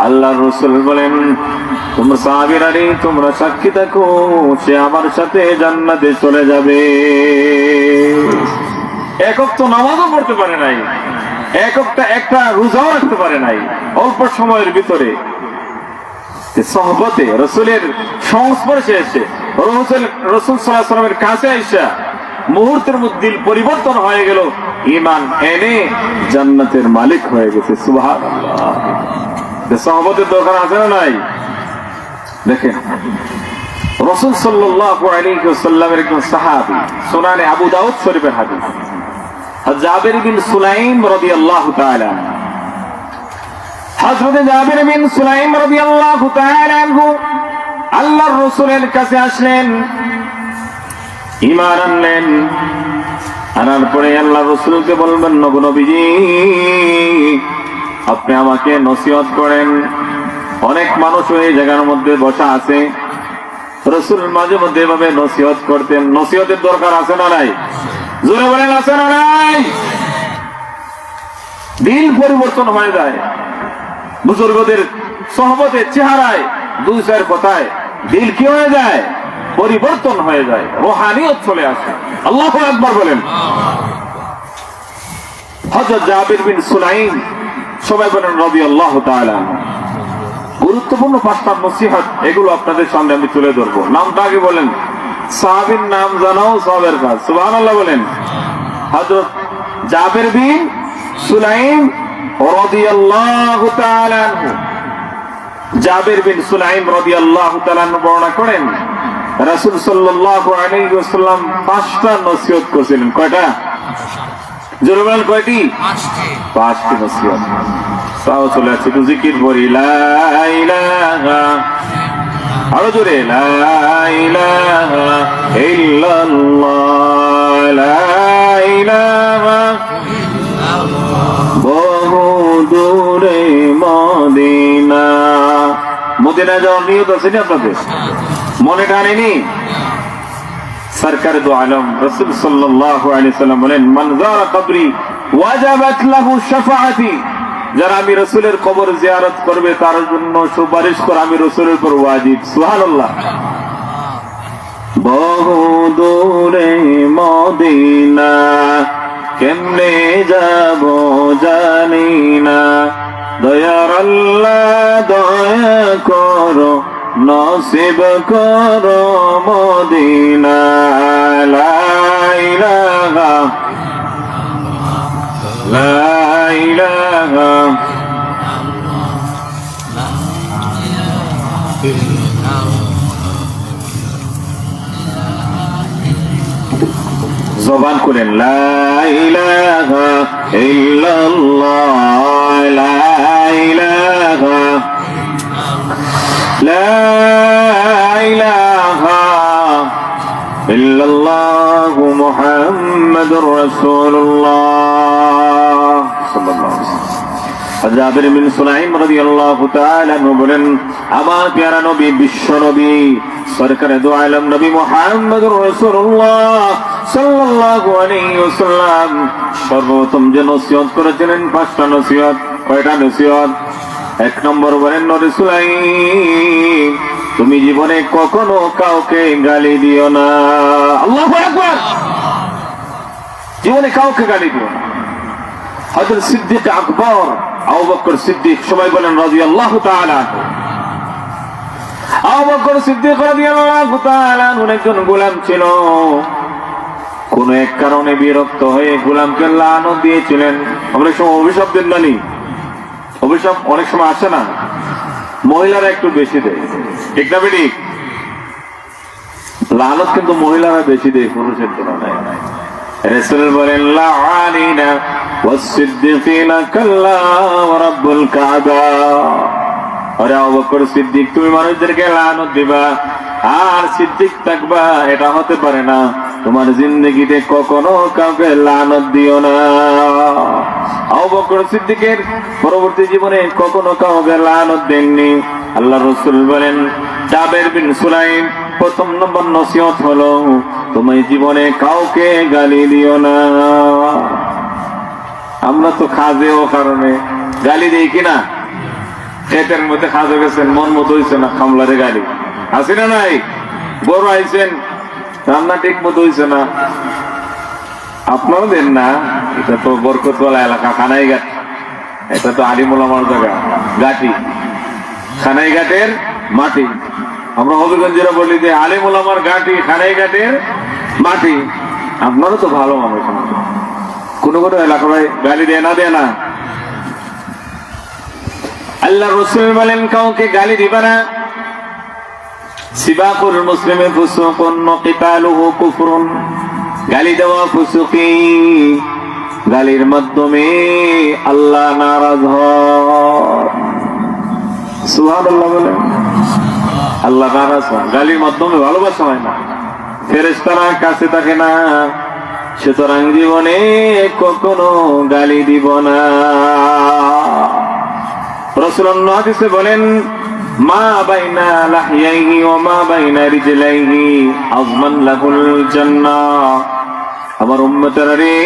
Speaker 1: আল্লাহ রাসূল বলেন, তোমরা সাহাবীরা, তোমরা সাক্ষী থাকো, সে আমার সাথে জান্নাতে চলে যাবে। এক ওয়াক্ত নামাজও পড়তে পারে নাই, একটা রোজাও রাখতে পারে নাই। অল্প সময়ের ভিতরে সহবতে রাসূলের সংস্পর্শে এসে, রাসূল সাল্লাল্লাহু আলাইহি ওয়াসাল্লামের কাছে আইসা মুহূর্তের মধ্যে দিল পরিবর্তন হয়ে গেল, ঈমান এনে জান্নাতের মালিক হয়ে গেছে। সুবহানাল্লাহ। সহবতের দরকার আছে না নাই? দেখেন, রাসূল সাল্লাল্লাহু আলাইহি ওয়াসাল্লামের একজন সাহাবী, সুনানে আবু দাউদ শরীফের হাদিস, জাবির বিন সুলাইম রাদিয়াল্লাহু তাআলা। হযরত জাবির বিন সুলাইম রাদিয়াল্লাহু তাআলা আনহু আল্লাহর রাসূলের কাছে আসলেন, ঈমান আনলেন। আনার পরে আল্লাহর রাসূলকে বলবেন, নবীজি, আপনি আমাকে নসিহত করেন। অনেক মানুষ এই জায়গার মধ্যে বসা আছে, রাসূল মাঝে মধ্যে এভাবে নসিহত করতেন। নসিহতের দরকার আছে না নাই? জোরে বলেন, আছে না নাই? দিল পরিবর্তন হয়ে যায়। বুজুর্গদের সহবতের চেহারায়, দুই চার কথায় দিল কি হয়ে যায়? পরিবর্তন হয়ে যায়, রুহানিয়ত চলে আসে। আল্লাহু আকবার বলেন। হযরত জাবির বিন সুলাইম, সবাই বলেন রাদিয়াল্লাহু তাআলা। গুরুত্বপূর্ণ পাঁচটা নসিহত, এগুলো আপনাদের সামনে আমি তুলে ধরবো। নামটা আগে বলেন, সাহাবীর নাম জানাও সবের কাজ। সুবহানাল্লাহ বলেন। হযরত জাবির বিন সুলাইম রাদিয়াল্লাহু তাআলা আনহু, জাবির বিন সুলাইম রাদিয়াল্লাহু তাআলা আনহু বর্ণনা করেন, রাসূল সাল্লাল্লাহু আলাইহি ওয়াসাল্লাম পাঁচটা নসিহত করেছিলেন। কয়টা? জোরে বলেন, কয়টি? পাঁচটি নসিহত। তাও চলে আসছে তো জিকির পড়ি, লা ইলাহা, আরো জোরে, লা ইলাহা ইল্লাল্লাহ, লা ইলাহা, বহু দূরে মদিনা। মদিনা যাওয়ার নিয়ত আছে না আপনাদের? মনে টানেনি? সরকার দু আলম রাসূল সাল্লাল্লাহু আলাইহি ওয়াসাল্লাম বলেন, মান যারা কবরি ওয়াজাবাত লাহু শাফাআতি, যারা আমি রাসূলের কবর জিয়ারত করবে তার জন্য সুপারিশ করা আমি রাসূলের উপর ওয়াজিব। সুবহানাল্লাহ। বহু দূরে মদিনা, কেমনে যাব জানি না, দয়ার আল্লাহ দয়া করো নসিব করো মদিনা লা ইলাহা লা ইলাহা জবান করেন লা ইলাহা ইল্লাল্লাহ লা ইলাহা লা ইলাহা ইল্লাল্লাহ মুহাম্মাদুর রাসূলুল্লাহ সাল্লাল্লাহু আলাইহি ওয়াসাল্লাম। জাবির বিন সুলাইম রাদিয়াল্লাহু তাআলা আনহু বলেন, আমার প্যারা নবী বিশ্ব নবী সরকারে দু আলম নবী মুহাম্মদুর রাসূলুল্লাহ সাল্লাল্লাহু আলাইহি ওয়াসাল্লাম সর্বপ্রথম যে নসিহত করেছিলেন 5টা নসিহত। কয়টা নসিহত? 1 নম্বর বলেন, নবী সুলাইম তুমি জীবনে কখনো কাউকে গালি দিও না। আল্লাহু আকবার। জীবনে কাউকে গালি দিও না। হযরত সিদ্দিক আকবর আবু বকর সিদ্দিক সবাই বলেন রাদিয়াল্লাহু তাআলা। আবু বকর সিদ্দিক রাদিয়াল্লাহু তাআলা একজন গোলাম ছিল। কোন এক কারণে বিরক্ত হয়ে গোলামকে লানত দিয়েছিলেন। আমরা সময় অভিশাপ দেন না নি? অভিশাপ অনেক সময় আসে না, মহিলারা একটু বেশি দেয়, ঠিক না বেটি? লানত কিন্তু মহিলারা বেশি দেয় পুরুষের তুলনায়। রাসূল বলেন লাআনিনা ওয়াস-সিদ্দিকিনা কাল্লা ওয়া রাব্বুল কাবা। আরে আবু বকর সিদ্দিক তুমি মানুষদেরকে লানত দিবা আর সিদ্দিক থাকবা, এটা হতে পারে না। তোমার জিন্দেগিতে কখনো কাউকে লানত দিও না। আবু বকর সিদ্দিকের পরবর্তী জীবনে কখনো কাউকে লানত দেননি। আল্লাহ রাসূল বলেন, জাবির বিন সুলাইম প্রথম নম্বর নসিহত হলো তুমি জীবনে কাউকে গালি দিও না। আমরা তো খাজেও কারণে গালি দেই কিনা? খেতের মধ্যে খাজে গেছেন, মন মতো হয়েছে না, খামলারে গালি আছে না নাই? বড় আইছেন, রান্না ঠিক মতো হয়েছে না, আপনারা দেন না। এটা তো বরকতওয়ালা এলাকা, খানাইঘাট। এটা তো আলিমুল আমার জায়গা, গাটি খানাইঘাটের মাটি। আমরা হবিগঞ্জেরা বলি যে আলিমুল আমার গাটি খানাইঘাটের মাটি। আপনারা তো ভালো মানুষ, কোনো কোনো এলাকা ভাই গালি দেয় না, দেয় না। আল্লাহ রাসূল বলেন কাউকে গালি দিবা না। সিবাকুল মুসলিমে ফুসুকুন ওয়া কিতালুহু কুফরুন। গালি দেওয়া ফুসুকি, গালির মাধ্যমে আল্লাহ নারাজ হয়। সুবহানাল্লাহ বলেন। আল্লাহ নারাজ হয়, গালির মাধ্যমে ভালোবাসা হয় না, ফেরেশতারা কাছে থাকে না। সুতরাং জীবনে কখনো গালি দিব না। রাসূলুল্লাহ হাদিসে বলেন, মা বাইনা লাহইয়াইহি ওয়া মা বাইনা রিজলাইহি আযমান লাহুল জান্নাহ। আমার উম্মতেরা রে,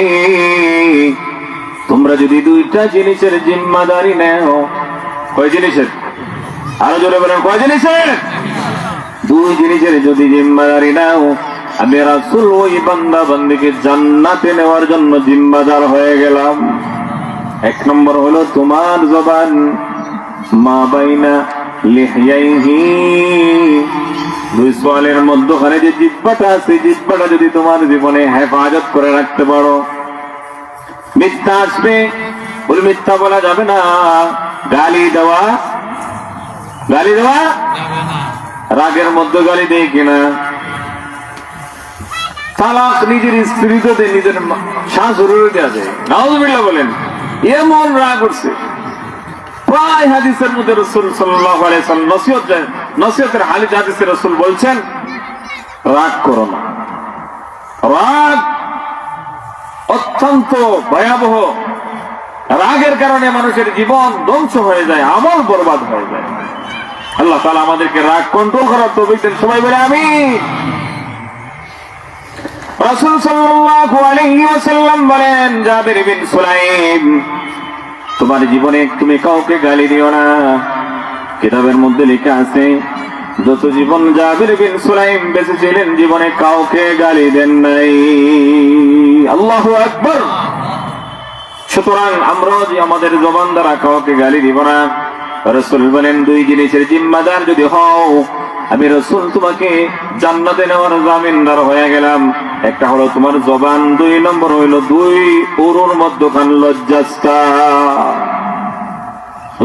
Speaker 1: তোমরা যদি দুইটা জিনিসের জিম্মাদারি নাও। কয় জিনিসের? আরো জোরে বলেন, কয় জিনিসের? 2 জিনিসের যদি জিম্মাদারি নাও, আমি রাসূল ওই বান্দা বান্দিকে জান্নাতে নেওয়ার জন্য জিম্মাদার হয়ে গেলাম। 1 নম্বর হলো তোমার জবান, মা বাইনা লিহইয়াইহি, 2 সোয়ালের মধ্যখানে যে জিহ্বাটা আছে, জিহ্বাটা যদি তোমার জীবনে হেফাজত করে রাখতে পারো। মিথ্যা আসবে, বলে মিথ্যা বলা যাবে না। গালি দেওয়া যাবে না। রাগের মধ্যে গালি দেয় কিনা? তালাক নিজের স্ত্রী তো দেয়, নিজের শাশুড়িও দেওয়া যায়। নাউযুবিল্লাহ বলেন, এমন রাগ উঠছে। প্রায় হাদিসের মধ্যে রাসূল সাল্লাল্লাহু আলাইহি ওয়াসাল্লাম নসিহতের হাদিসে রাসূল বলছেন, রাগ করো না। রাগ অত্যন্ত ভয়াবহ। রাগের কারণে মানুষের জীবন ধ্বংস হয়ে যায়, আমল বরবাদ হয়ে যায়। আল্লাহ তাআলা আমাদেরকে রাগ কন্ট্রোল করার তৌফিক দেন। সবাই বলে আমিন। রাসূল সাল্লাল্লাহু আলাইহি ওয়াসাল্লাম বলেন, জাবির বিন সুলাইম তোমার জীবনে তুমি কাউকে গালি দিও না। কিতাবের মধ্যে লেখা আছে, যত জীবন জাবির বিন সুলাইম বেঁচে ছিলেন জীবনে কাউকে গালি দেন নাই। আল্লাহু আকবার। সুতরাং আমরাও যে আমাদের জবান দ্বারা কাউকে গালি দিব না। রাসূল বলেন, দুই জিনিসের জিম্মাদার যদি হও, আমি রাসূল তোমাকে জান্নাতে নেওয়ার জামিনদার হয়ে গেলাম। একটা হলো তোমার জবান, দুই নম্বর হইল দুই উরুর মধ্যখান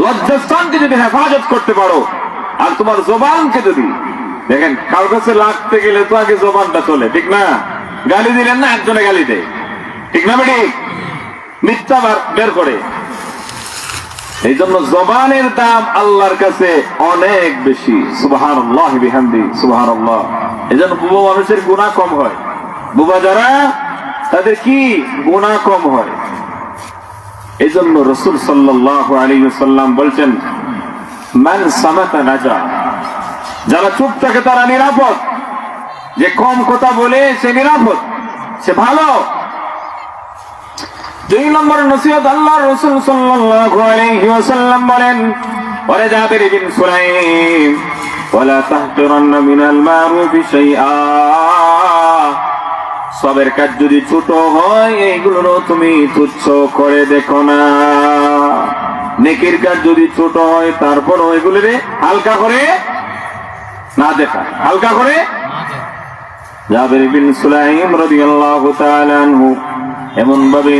Speaker 1: লজ্জাস্থানকে যদি হেফাজত করতে পারো, আর তোমার জবানকে যদি, দেখেন কারোর কাছে লাগতে গেলে তো আগে জবানটা চলে, ঠিক না? গালি দিলেন না, একজনে গালি দেয়, ঠিক না বেটি? মিথ্যা বের করে। এই জন্য জবানের দাম আল্লাহর কাছে অনেক বেশি। সুবহানাল্লাহ বিহামদি, সুবহানাল্লাহ। এই জন্য বুবা মানুষের গুনাহ কম হয়। বুবা যারা, তাদের কি গুনাহ কম হয়। এই জন্য রাসূল সাল্লাল্লাহু আলাইহি ওয়াসাল্লাম বলছেন, মান সামাতা নাজা, যারা চুপ থাকে তারা নিরাপদ। যে কম কথা বলে সে নিরাপদ, সে ভালো। দুই নম্বর নসিহত আল্লাহর রাসূল সাল্লাল্লাহু আলাইহি ওয়াসাল্লাম বলেন, ওরে জাবির বিন সুলাইম, ওয়ালা তাহকিরান্না মিনাল মারুফি শাইআ, সবের কাজ যদি ছোট হয় এইগুলো তুমি তুচ্ছ করে দেখো না। নেকির কাজ যদি ছোট হয় তারপর ওইগুলোরে হালকা করে না দেখা, হালকা করে। জাবির বিন সুলাইম রাদিয়াল্লাহু তাআলা আনহু এমন ভাবে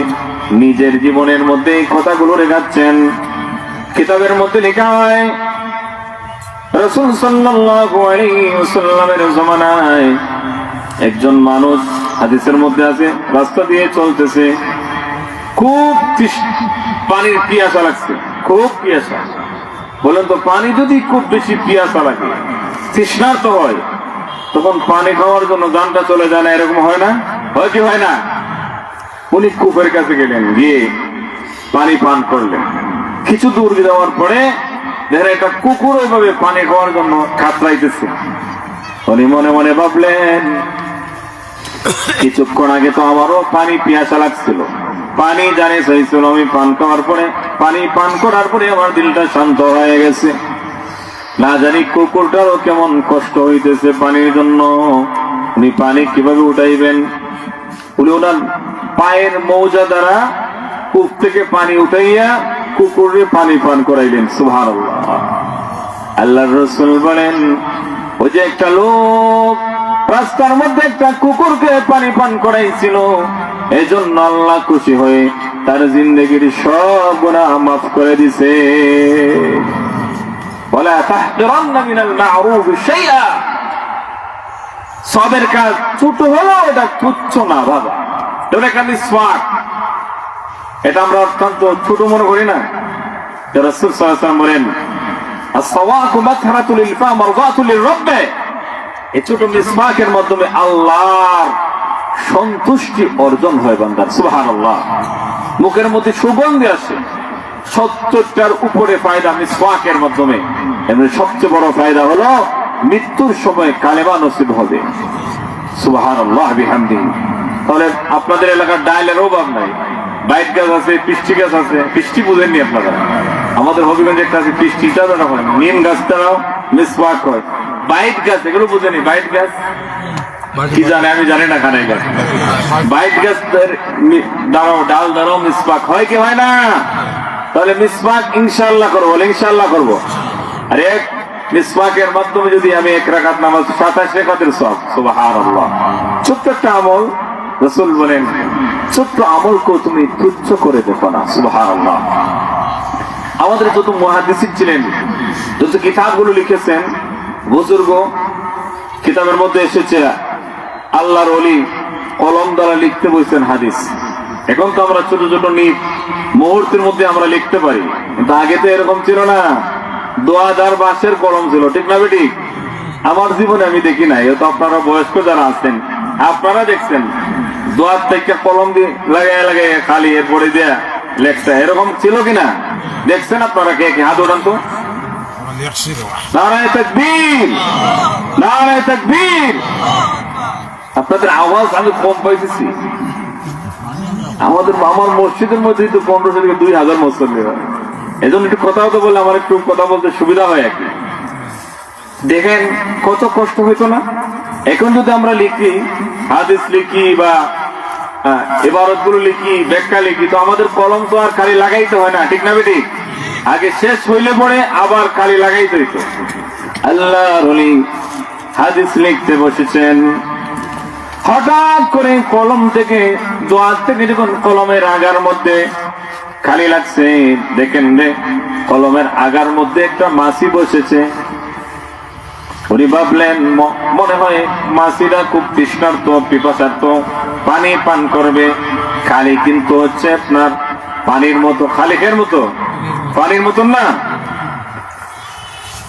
Speaker 1: নিজের জীবনের মধ্যে এই কথাগুলো রেখাচ্ছেন। কিতাবের মধ্যে লেখা হয়, রাসূল সাল্লাল্লাহু আলাইহি ওয়াসাল্লামের জামানায় একজন মানুষ, হাদিসের মধ্যে আছে, রাস্তা দিয়ে চলতেছে, খুব পানির পিয়াসা লাগছে, খুব পিয়াসা। বলেন তো, পানি যদি খুব বেশি পিয়াসা লাগে, তৃষ্ণার্ত হয়, তখন পানি খাওয়ার জন্য জানটা চলে যায় না? এরকম হয় না? হয় কি হয় না? উনি কূপের কাছে গেলেন, গিয়ে পানি পান করলেন। কিছু দূর যাওয়ার পরে দেখেন একটা কুকুর ওইভাবে পানি খাওয়ার জন্য কাতরাইতেছে। উনি মনে মনে ভাবলেন, কিছুক্ষণ আগে তো আমারও পানি পিয়াসা লাগছিল, পানি জানে চাইছিল, আমি পান খাওয়ার পরে, পানি পান করার পরে আমার দিলটা শান্ত হয়ে গেছে। না জানি কুকুরটারও কেমন কষ্ট হইতেছে পানির জন্য। উনি পানি কিভাবে উঠাইবেন? উনি ওনার পায়ের মৌজা দ্বারা কূপ থেকে পানি উঠাইয়া কুকুরে পানি পান করাইলেন। সুবহানাল্লাহ। আল্লাহর রাসূল বলেন, ওই যে একটা লোক রাস্তার মধ্যে একটা কুকুরকে পানি পান করাইছিল, এই জন্য আল্লাহ খুশি হয়ে তার জিন্দেগির সব গুনাহ মাফ করে দিছে। ওয়ালা তাহকিরান্না মিনাল মা'রুফি শাইআ, সবের কাজ ছোট হলো এটা তুচ্ছ না বাবা, এটা একটা মিসওয়াক। এটা আমরা অত্যন্ত ছোট মনে করি না। রাসূল সাল্লাল্লাহু আলাইহি ওয়াসাল্লাম বলেন, আস-সাওয়াকু মাতহারাতুল ইলফা মারদাতুল লির-রাব্ব, এই ছোট মিসওয়াকের মাধ্যমে আল্লাহর সন্তুষ্টি অর্জন হয় বান্দার। সুবহানাল্লাহ। মুখের মধ্যে সুগন্ধি আসে। 70টার উপরে ফায়দা মিসওয়াকের মাধ্যমে। এমনি সবচেয়ে বড় ফায়দা হলো মৃত্যুর সময় কালেমা নসিব হবে। সুবহানাল্লাহ বিহামদিহি। তাহলে আপনাদের এলাকার ডাইলের অভাব নাই। বাইট গাছ আছে, পিষ্টি গাছ আছে। পিষ্টি বুঝেননি আপনারা? আমাদের হবিগঞ্জে একটা আছে, পিষ্টিটা দ্বারা হয়, নিম গাছটাও মিসওয়াক হয়। বাইট গাছ এগুলো বুঝেনি? বাইট গাছ কি জানে? আমি জানি না খানে গাছ। বাইট গাছ দ্বারাও, ডাল দ্বারাও মিসওয়াক হয় কি হয় না? তাহলে মিসওয়াক ইনশাআল্লাহ করবো, ইনশাআল্লাহ করবো। আর এক মিসওয়াকের মাধ্যমে যদি আমি 1 রাকাত নামাজ 27 রাকাতের সওয়াব। সুবহানাল্লাহ। ছোট্ট একটা আমল। রাসূল বলেন, ছোট্ট আমলকে তুমি তুচ্ছ করে দেখো না। সুবহানাল্লাহ। আমাদের যত মুহাদ্দিসিন ছিলেন, যত কিতাবগুলো লিখেছেন, বুজুর্গ কিতাবের মধ্যে এসেছে আল্লাহর ওলি কলম দ্বারা লিখতে বলছেন হাদিস। এখন তো আমরা ছোট ছোট নিট মুহূর্তের মধ্যে আমরা লিখতে পারি, কিন্তু আগে তো এরকম ছিল না। দোয়াদার বাঁশের কলম ছিল, ঠিক না বেটি? আমার জীবনে আমি দেখি নাই, তো আপনারা বয়স্ক যারা আছেন আপনারা দেখছেন, দোয়ার থেকে কলম দিয়ে লাগাই লাগাই খালি এরপরে দেয়া লেখছে, এরকম ছিল কিনা দেখছেন আপনারা? কে কে হাত ওঠান তো। নারায়ে তাকবীর, নারায়ে তাকবীর। আপনাদের আওয়াজ আমি কম পাইতেছি। আমার মসজিদের মধ্যে তো 1500 থেকে 2000 মুসল্লি হয়। এই জন্য একটু কথা হতো বলে আমার একটু কথা বলতে সুবিধা হয় আর কি। দেখেন কত কষ্ট হইতো না? এখন যদি আমরা লিখি, হাদিস লিখি বা ইবারত গুলো লিখি, ব্যাখ্যা লিখি, তো আমাদের কলম তো আর খালি লাগাইতে হয় না, ঠিক না বেঠিক? আগে শেষ হইলে পরে আবার খালি লাগাইতে হইতো। আল্লাহর ওলি হাদিস লিখতে বসেছেন, হঠাৎ করে কলম থেকে, দোয়াত থেকে যখন কলমের আগার মধ্যে খালি লাগছে, দেখেন রে কলমের আগার মধ্যে একটা মাছি বসেছে। উনি ভাবলেন মনে হয় মাছিরা খুব তৃষ্ণার্ত, পিপাসার্ত, পানি পান করবে। খালি কিন্তু হচ্ছে আপনার পানির মতো, খালিকের মতো, পানির মতন না।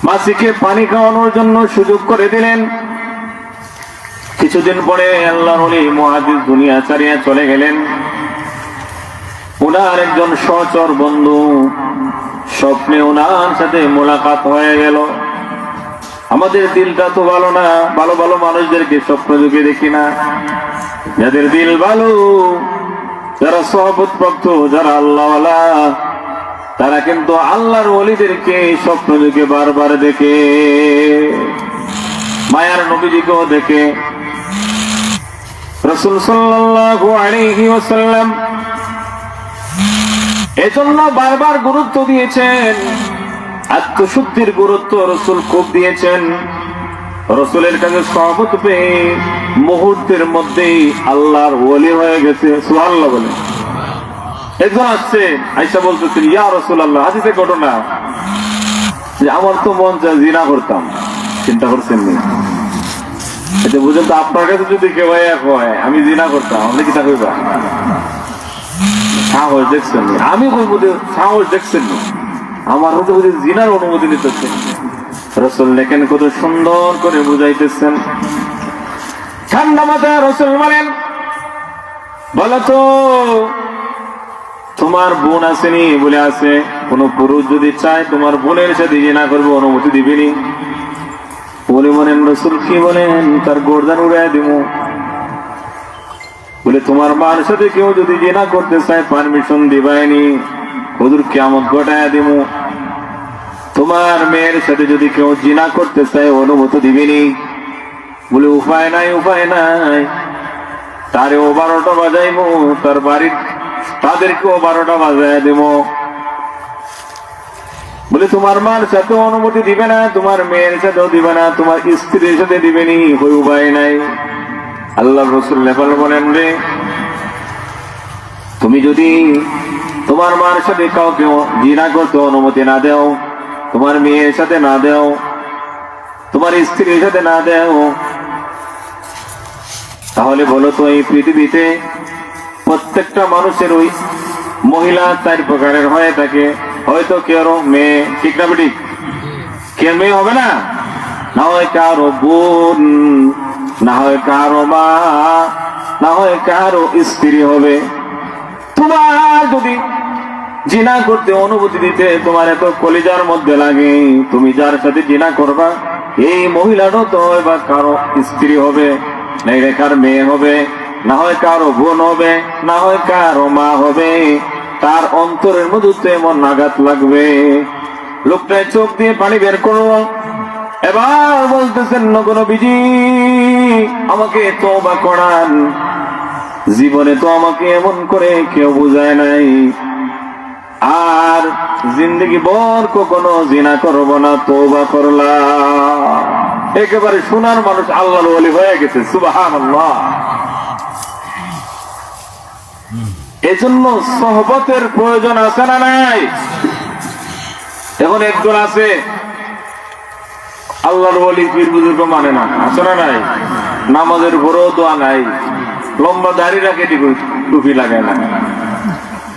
Speaker 1: মাছিকে পানি খাওয়ানোর জন্য সুযোগ করে দিলেন। কিছুদিন পরে আল্লাহর ওলি মুহাদ্দিস দুনিয়া ছাড়িয়া চলে গেলেন। ওনার একজন সহচর বন্ধু স্বপ্নে ওনার সাথে মোলাকাত হয়ে গেল। আমাদের দিলটা তো ভালো না, ভালো ভালো মানুষদেরকে স্বপ্ন যুগে দেখি না। যাদের দিল ভালো, যারা সহবত প্রাপ্ত, যারা আল্লাহওয়ালা, তারা কিন্তু আল্লাহর ওলিদেরকে স্বপ্ন যুগে বারবার দেখে, মায়ার নবীজিকেও দেখে। রাসূল সাল্লাল্লাহু আলাইহি ওয়াসাল্লাম এজন্য বারবার গুরুত্ব দিয়েছেন, আত্মশুদ্ধির গুরুত্ব রাসূল খুব দিয়েছেন। রাসূলের কাছে সহবত পেয়ে মুহূর্তের মধ্যেই আল্লাহর ওলি হয়ে গেছে। সুবহানাল্লাহ বলে। একজন আসছে, আয়েশা বলতেছেন, ইয়া রাসূলুল্লাহ, হাদিসে ঘটনা যে আমার তো মন চায় জিনা করতাম। চিন্তা করছেন নি? এটা বুঝেন তো, আপনার কাছে যদি কেউ হয় আমি জিনা করতাম, আপনি কি তা কইবা? সাহস দেখছেন? আমি কইব সাহস দেখছেন না, আমার হতে বুঝে জিনার অনুমতি নিতেছেন। রাসূল দেখেন কত সুন্দর করে বুঝাইতেছেন। ঠান্ডা মাথায় রাসূল বলেন, বলো তো তোমার বোন আসেনি? বলে আছে। কোন পুরুষ যদি চায় তোমার বোনের সাথে জিনা করবে, অনুমতি দিবেনি? বলে বলেন, রাসূল কি বলেন? তার গর্দান উড়ায় দিব। বলে তোমার মার সাথে কেউ যদি জিনা করতে চায় পারমিশন দিবাইনি, হুজুর কিয়ামত ঘটায় দিব। তোমার মেয়ের সাথে যদি কেউ জিনা করতে চায় অনুমতি দিবেনি? বলে উপায় নাই, উপায় নাই, তারেও 12টা বাজাইবো, তার বাড়ির তাদেরকেও 12টা বাজায় দেব। বলে তোমার মার সাথে অনুমতি দিবে না, তোমার মেয়ের সাথেও দিবে না, তোমার স্ত্রীর সাথে দিবেনি, ওই উপায় নাই। আল্লাহ রাসূল বলেন, রে তুমি যদি তোমার মার সাথে কাউকে জিনা করতে অনুমতি না দাও, তোমার মেয়ের সাথে না দাও, তোমার স্ত্রীর সাথে না দাও, তাহলে বলো তো এই পৃথিবীতে প্রত্যেকটা মানুষের ওই মহিলা 4 প্রকারের হয়ে থাকে। হয়তো কেউ মেয়ে, ঠিক না বেটি? কে মেয়ে হবে না? না হয় কারো বোন, না হয় কারো মা, না হয় কারো স্ত্রী হবে। তোমার যদি জিনা করতে অনুমতি দিতে তোমার এত কলিজার মধ্যে লাগে, তুমি যার সাথে জিনা করবা এই মহিলারও তো এবার কারো স্ত্রী হবে, নাই রেখার মেয়ে হবে, না হয় কারো বোন হবে, না হয় কারো মা হবে। তার অন্তরের মধ্যে তো এমন আঘাত লাগবে, লোকটায় চোখ দিয়ে পানি বের করো। এবার বলতেছেন, নবী আমাকে তওবা করান, জীবনে তো আমাকে এমন করে কেউ বুঝায় নাই, আর জিন্দগি ভর কখনো জিনা করবো না, তওবা করলাম। একেবারে সোনার মানুষ, আল্লাহর ওলি হয়ে গেছে। সুবহানাল্লাহ। এজন্য সহবতের প্রয়োজন আছে না নাই? এখন একজন আছে আল্লাহর ওলি, পীর বুজুর্গ মানে না, আছে না নাই? নামাজের ভোরও দোয়া নাই, লম্বা দাড়ি রাখে, টুপি লাগায় না।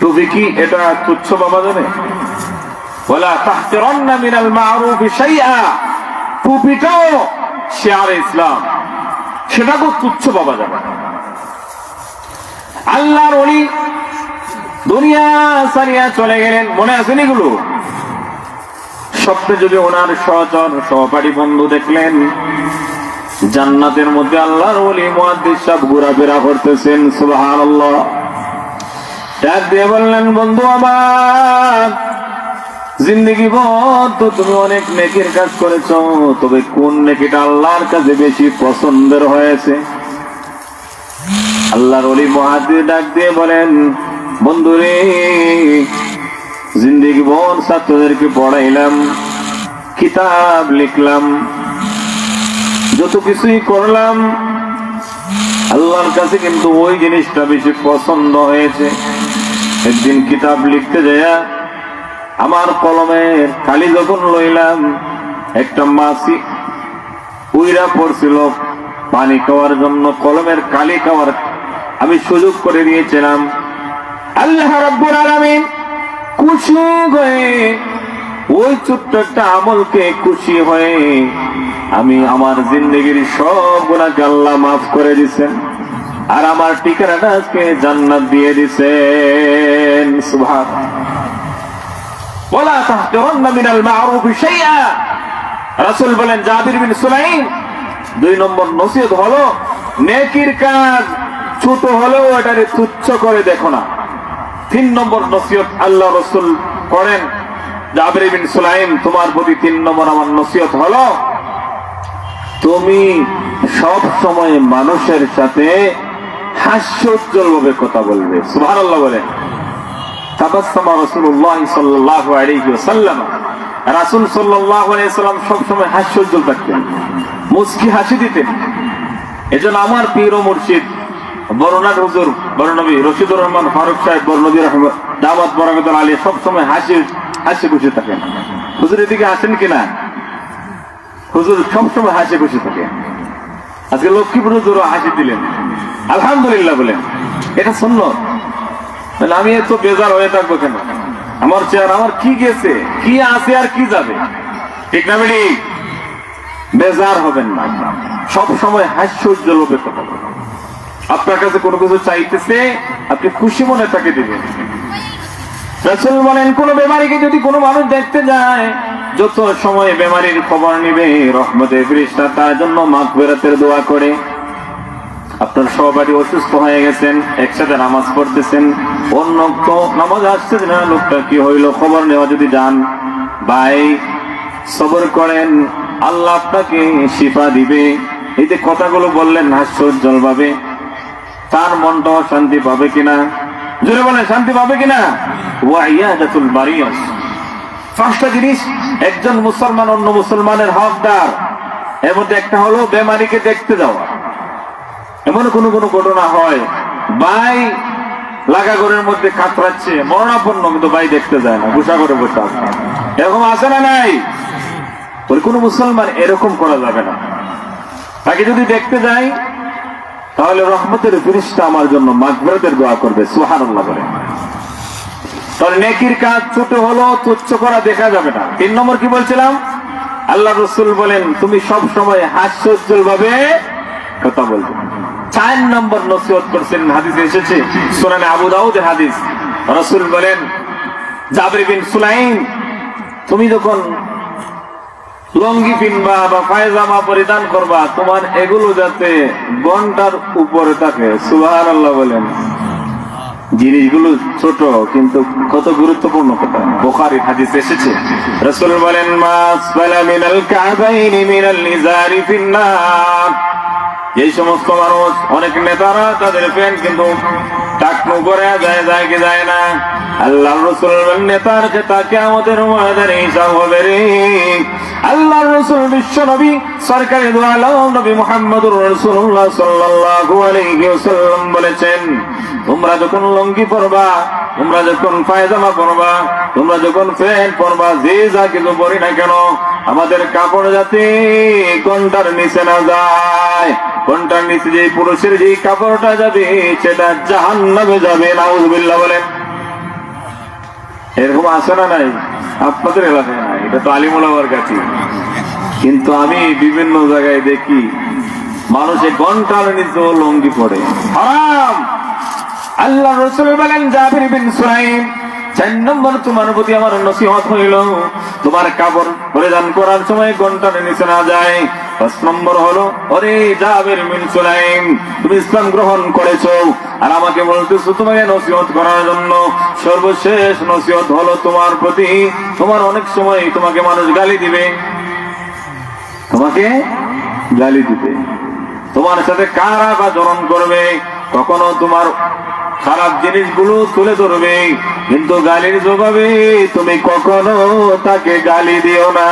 Speaker 1: টুপি কি এটা তুচ্ছ বাবা জানে? ওয়ালা তাহতিরান্না মিনাল মা'রুফি শাইআ, টুপিটাও শিয়ারে ইসলাম, সেটাকে তুচ্ছ বাবা যাবে। আল্লাহর ওলি দুনিয়া ছাড়িয়া চলে গেলেন, মনে আছে এগুলো? স্বপ্নে যদি ওনার সহচর সহপাঠী বন্ধু দেখলেন জান্নাতের মধ্যে আল্লাহর ওলি মুহাদ্দিস সাহেব ঘোরাফেরা করতেছেন। সুবহানাল্লাহ। ডাক দিয়ে বললেন, বন্ধু আমার, জিন্দগি ভর তো তুমি অনেক নেকির কাজ করেছো, তবে কোন নেকিটা আল্লাহর কাছে বেশি পছন্দের হয়েছে? আল্লাহর ওলি মুহাদ্দিস ডাক দিয়ে বলেন, বন্ধুরে, জিন্দেগি ভর ছাত্রদেরকে পড়াইলাম, কিতাব লিখলাম, যত কিছুই করলাম, আল্লাহর কাছে কিন্তু ওই জিনিসটা বেশি পছন্দ হয়েছে। একদিন কিতাব লিখতে যাইয়া আমার কলমের কালি যখন লইলাম, একটা মাছি উইরা পড়ছিল, পানি খাওয়ার জন্য কলমের কালি খাওয়ার আমি সুযোগ করে দিয়েছিলাম। আল্লাহ রাব্বুল আলামিন খুশি হয়ে ওই ছোট্ট একটা আমলকে খুশি হয়ে আমি আমার জিন্দেগির সব গুনাহকে আল্লাহ মাফ করে দিয়েছেন, আর আমার ঠিকানাটা আজকে জান্নাত দিয়ে দিয়েছেন। সুবহানাল্লাহ। ওয়ালা তাহতারান্না মিনাল মা'রুফ শাইআ। রাসূল বলেন, জাবির বিন সুলাইম, 2 নম্বর নসিহত হলো নেকির কাজ ছোট হলেও এটাকে তুচ্ছ করে দেখো না। 3 নম্বর নসিহত আল্লাহ রাসূল করেন, জাবির বিন সুলাইম, তোমার প্রতি 3 নম্বর আমার নসিহত হলো, তুমি সব সময় মানুষের সাথে হাস্যোজ্জ্বল ভাবে কথা বলবে। সুবহানাল্লাহ বলেন। তাবাসসামা রাসূলুল্লাহ সাল্লাল্লাহু আলাইহি ওয়াসাল্লাম, রাসূল সাল্লাল্লাহু আলাইহি ওয়াসাল্লাম সব সময় হাস্যোজ্জ্বল থাকতেন, মুস্কি হাসি দিতেন। এজন্য আমার পীর ও মুর্শিদ বরনাট হুজুর বরনবী রশিদুর রহমান ফারুক সাহেব বরনবী রহমত দাওয়াত বরাকাতুল আলী সব সময় হাসি খুশি থাকেন। হুজুর এদিকে আসেন কিনা? হুজুর সব সময় হাসি খুশি থাকে। আজকে লক্ষ্মীপুর হুজুরও হাসি দিলেন, আলহামদুলিল্লাহ বলেন। এটা সুন্নাত। মানে আমি এত বেজার হয়ে থাকবো কেন? আমার চেয়ার আমার কি গেছে, কি আছে আর কি যাবে, ঠিক না বেটি? বেজার হবেন না, সব সময় হাস্যোজ্জ্বল হবে কথা বলবেন। আপনার কাছে কোনো কিছু চাইতেছে, আপনি খুশি মনে তাকে দিবেন। রাসূল বলেন, কোন বেমারিকে যদি কোনো মানুষ দেখতে যায়, যত সময় বেমারির খবর নিবে, রহমতের ফেরেশতা তার জন্য মাগফিরাতের দোয়া করে। আপনার সহপাঠী অসুস্থ হয়ে গেছেন, একসাথে নামাজ পড়তেছেন, অন্য তো নামাজ আসছে না, লোকটা কি হইল খবর নেওয়া যদি যান, ভাই সবর করেন, আল্লাহ আপনাকে শিফা দিবে। এই যে কথাগুলো বললেন হাস্যোজ্জ্বল ভাবে, তার মনটাও শান্তি পাবে কিনা? জোরে বলেন, শান্তি পাবে কিনা? ওয়া ইয়াদাতুল বারিয়াস। 5টা জিনিস একজন মুসলমান অন্য মুসলমানের হকদার। এর মধ্যে একটা হলো বেমারিকে দেখতে যাওয়া। এমন কোন ঘটনা হয়, ভাই লাগা ঘরের মধ্যে কাতরাচ্ছে, মরণাপন্ন, কিন্তু ভাই দেখতে যায় না, গুসা করে বসে আছে। এরকম আছে না নাই? ওই কোন মুসলমান এরকম করা যাবে না। তাকে যদি দেখতে যাই, তাহলে রহমতের ফেরেশতা আমার জন্য মাগফিরাতের দোয়া করবে। সুবহানাল্লাহ বলে। তাহলে নেকির কাজ ছোট হলো তুচ্ছ করা দেখা যাবে না। 3 নম্বর কি বলছিলাম? আল্লাহ রাসূল বলেন, তুমি সব সময় হাস্যোজ্জ্বল ভাবে কথা বলবে। 4 নম্বর নসিহত করছেন, হাদিসে এসেছে, সুনানে আবু দাউদের হাদিস। রাসূল বলেন, জাবির বিন সুলাইম, তুমি যখন লঙ্গি পিনবা বা পায়জামা পরিধান করবা, তোমার এগুলো যাতে ঘন্টার উপরে থাকে। সুবহানাল্লাহ বলেন। জিনিসগুলো ছোট কিন্তু কত গুরুত্বপূর্ণ কথা। বুখারীর হাদিসে এসেছে, রাসূল বলেন, মাসফালা মিনাল কাবাইনি মিনাল ইজারি ফিন্নার। এই সমস্ত মানুষ, অনেক নেতারা তাদের প্যান্ট কিন্তু টাকনু করে যায় কি যায় না। আল্লাহর রাসূল বলেন, নেতার তাকে আমাদের ময়দানে হিসাব হবে রে। আল্লাহর রাসূল বিশ্ব নবী সরকারি দু আলম নবী মুহাম্মদুর রাসূলুল্লাহ সাল্লাল্লাহু আলাইহি ওয়াসাল্লাম বলেছেন, তোমরা যখন লুঙ্গি পরবা, তোমরা যখন পায়জামা পরবা, তোমরা যখন প্যান্ট পরবা, যে যা কিছু পরি না কেন, আমাদের কাপড় যাতে ঘন্টার নিচে না যায়। ঘন্টার নিচে যে পুরুষের যে কাপড়টা যাবে, সেটা জাহান্নামে যাবে। নাউযুবিল্লাহ বলেন। এরকম আছে না নাই? আপনাদের এলাকায় নাই, এটা তো আলিমুল আমার কাছে। কিন্তু আমি বিভিন্ন জায়গায় দেখি মানুষে ঘন্টার নিচে লুঙ্গি পরে, হারাম। আল্লাহ রাসূল বলেন, জাবির বিন সুলাইম, 4 নম্বর তোমার প্রতি আমার নসিহত হইল, তোমার কাপড় পরিধান করার সময় ঘন্টার নিচে না যায়। 5 নম্বর হলো, ওরে জাবির বিন সুলাইম, তুমি ইসলাম গ্রহণ করেছো আর আমাকে বলতেছো তোমাকে নসিহত করার জন্য। সর্বশেষ নসিহত হলো তোমার প্রতি, তোমার অনেক সময় তোমাকে মানুষ গালি দিবে, তোমাকে গালি দিবে, তোমার সাথে খারাপ আচরণ করবে, কখনো তোমার খারাপ জিনিসগুলো তুলে ধরবে, কিন্তু গালির জবাবে তুমি কখনো তাকে গালি দিও না।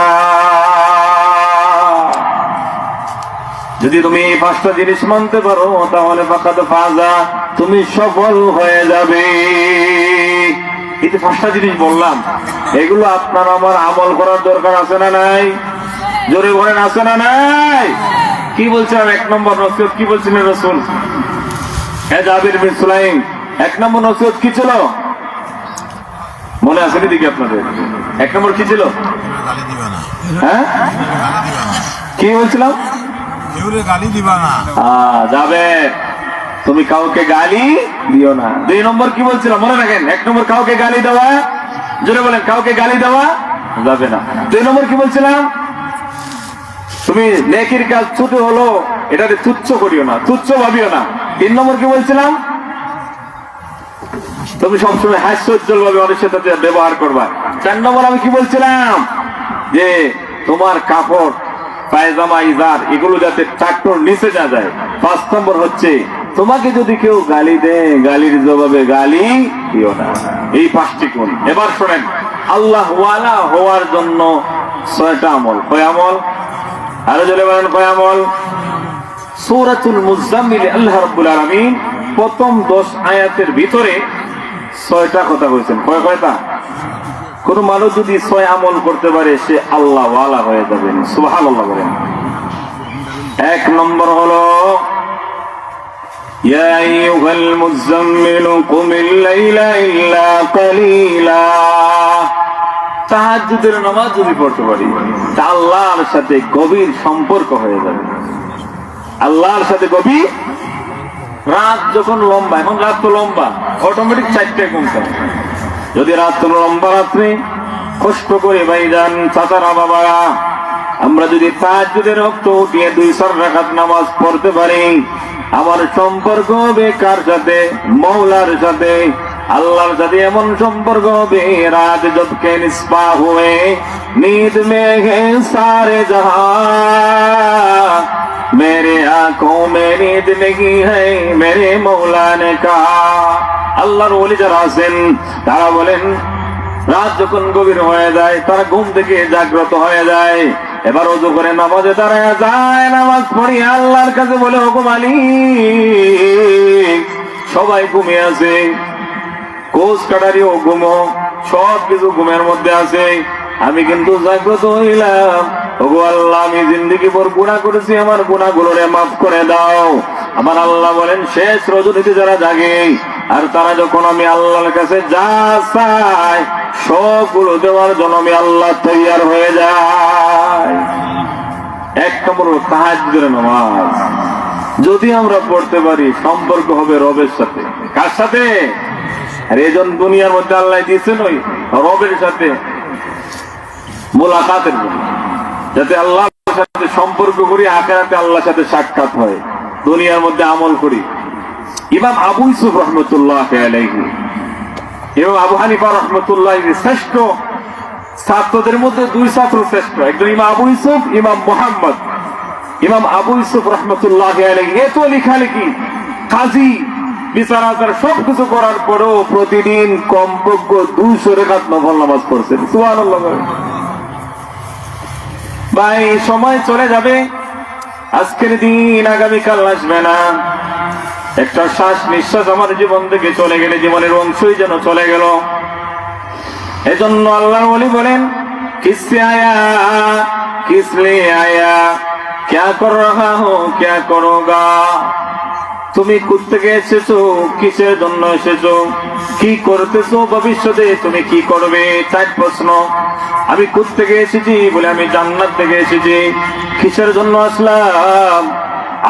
Speaker 1: যদি তুমি এই 5টা জিনিস মানতে পারো তাহলে ফাকাদ ফাজা, তুমি সফল হয়ে যাবে। এই যে 5টা জিনিস বললাম, এগুলো আপনার আমার আমল করার দরকার আছে না নাই? জোরে বলেন, আছে না নাই? কি বলছিলাম 1 নম্বর নসিহত? কি বলছিলেন রাসূল? হ্যাঁ, জাবির বিন সুলাইম 1 নম্বর নসিহত কি ছিল? মনে আছে দিকে আপনাদের? 1 নম্বর কি ছিল? হ্যাঁ, কি বলছিলাম?
Speaker 2: গালি দিবা না।
Speaker 1: যাবে, তুমি কাউকে গালি দিও না। 2 নম্বর কি বলছিলাম মনে রাখেন? 1 নম্বর কাউকে গালি দেওয়া, জোরে বলেন, কাউকে গালি দেওয়া যাবে না। 2 নম্বর কি বলছিলাম? তুমি নেকির কাজ ছোট হলো এটাকে তুচ্ছ করিও না, তুচ্ছ ভাবিও না। 3 নম্বর কি বলছিলাম? তুমি সবসময় হাস্যোজ্জ্বল ভাবে অনেক সাথে ব্যবহার করবা। 4 নম্বর আমি কি বলছিলাম? যে তোমার কাপড়, পায়জামা, ইজার এগুলো যাতে ট্রাক্টর নিচে না যায়। 5 নম্বর হচ্ছে তোমাকে যদি কেউ গালি দেয়, গালির জবাবে গালি দিও না। এই 5টি গুণ। এবার শোনেন, আল্লাহ ওয়ালা হওয়ার জন্য 6টা আমল। কয় আমল? আরো জোরে বলেন, কয় আমল? সূরাতুল মুজাম্মিল আল্লাহ রাব্বুল আলামিন প্রথম 10 আয়াতের ভিতরে 6টা কথা বলেছেন। কয়টা? কোন মানুষ যদি 6 আমল করতে পারে সে আল্লাহ ওয়ালা হয়ে যাবেন। সুবহানাল্লাহ বলেন। 1 নম্বর হলো ইয়া আইয়ুহাল মুজাম্মিল কুমিল লাইলা ইল্লা কালিলা। তাহাজ্জুদের নামাজ যদি পড়তে পারি তা আল্লাহর সাথে গভীর সম্পর্ক হয়ে যাবে। আল্লাহর সাথে গভীর। রাত যখন লম্বা, এখন রাত তো লম্বা, অটোমেটিক 4টায় ঘুমতে হবে। যদি রাত তো লম্বা, রাত্রে কষ্ট করে ভাইজান, চাচারা, বাবারা, আমরা যদি তাহাজ্জুদের ওয়াক্ত উঠিয়ে 2 রাকাত নামাজ পড়তে পারি, আমার সম্পর্ক হবে কার সাথে? মওলার সাথে, আল্লাহর সাথে। এমন সম্পর্ক হবে রাত জবকে নিসফা হুয়ে नींद में है सारे जहां, मेरे आंखों में नींद नहीं है, मेरे मौला ने कहा। আল্লাহর ওলি যারা আছেন তারা বলেন রাত যখন গভীর হয়ে যায় তারা ঘুম থেকে জাগ্রত হয়ে যায়। এবার ওযু করে নামাজে দাঁড়ায় যায়, নামাজ পড়ি আল্লাহর কাছে বলে, হুকুম মালিক, সবাই ঘুমিয়ে আছে, কোষ কাটারিও ঘুমো, সব কিছু ঘুমের মধ্যে আছে, আমি কিন্তু জাগ্রত হইলাম। ওগো আল্লাহ, আমি জিন্দেগি ভর গুনাহ করেছি, আমার গুনাহগুলোরে মাফ করে দাও। আমার আল্লাহ বলেন শেষ রজনীতে যারা জাগে আর তারা যখন আমি আল্লাহর কাছে যা চাই সবগুলো দেওয়ার জন্য আমি আল্লাহ তৈয়ার হয়ে যাই। 1 নম্বর তাহাজ্জুদের নামাজ যদি আমরা পড়তে পারি সম্পর্ক হবে রবের সাথে। কার সাথে? আর এজন দুনিয়ার মধ্যে আল্লাহ দিয়েছেন ওই রবের সাথে মোলাকাতের জন্য, যাতে আল্লাহর সাথে সম্পর্ক করি, আখিরাতে আল্লাহর সাথে সাক্ষাৎ হয়, দুনিয়ার মধ্যে আমল করি। ইমাম আবু ইউসুফ রাহমাতুল্লাহি আলাইহি এবং আবু হানিফা রাহমাতুল্লাহি শ্রেষ্ঠ ছাত্রদের মধ্যে 2 ছাত্র শ্রেষ্ঠ, একজন ইমাম আবু ইউসুফ, ইমাম মুহাম্মদ। ইমাম আবু ইউসুফ রাহমাতুল্লাহি আলাইহি এত লেখালেখি, কাজী, বিচার আচার সবকিছু করার পরেও প্রতিদিন কমপক্ষে 200 রাকাত নফল নামাজ পড়ছেন। সুবহানাল্লাহ। ভাই, সময় চলে যাবে, আজকের দিন আগামীকাল আসবে না। একটা শ্বাস নিঃশ্বাস আমার জীবন থেকে চলে গেলে জীবনের অংশই যেন চলে গেল। এজন্য আল্লাহর ওলি বলেন, কিসসে আয়া কিসলে আয়া, ক্যা কর রহা হো ক্যা করোগা। তুমি কোত্থেকে এসেছো, কিসের জন্য এসেছো, কি করতেছো, ভবিষ্যতে তুমি কি করবে। 4 প্রশ্ন। আমি কোত্থেকে এসেছি বলে আমি জান্নাত থেকে এসেছি। কিসের জন্য আসলাম?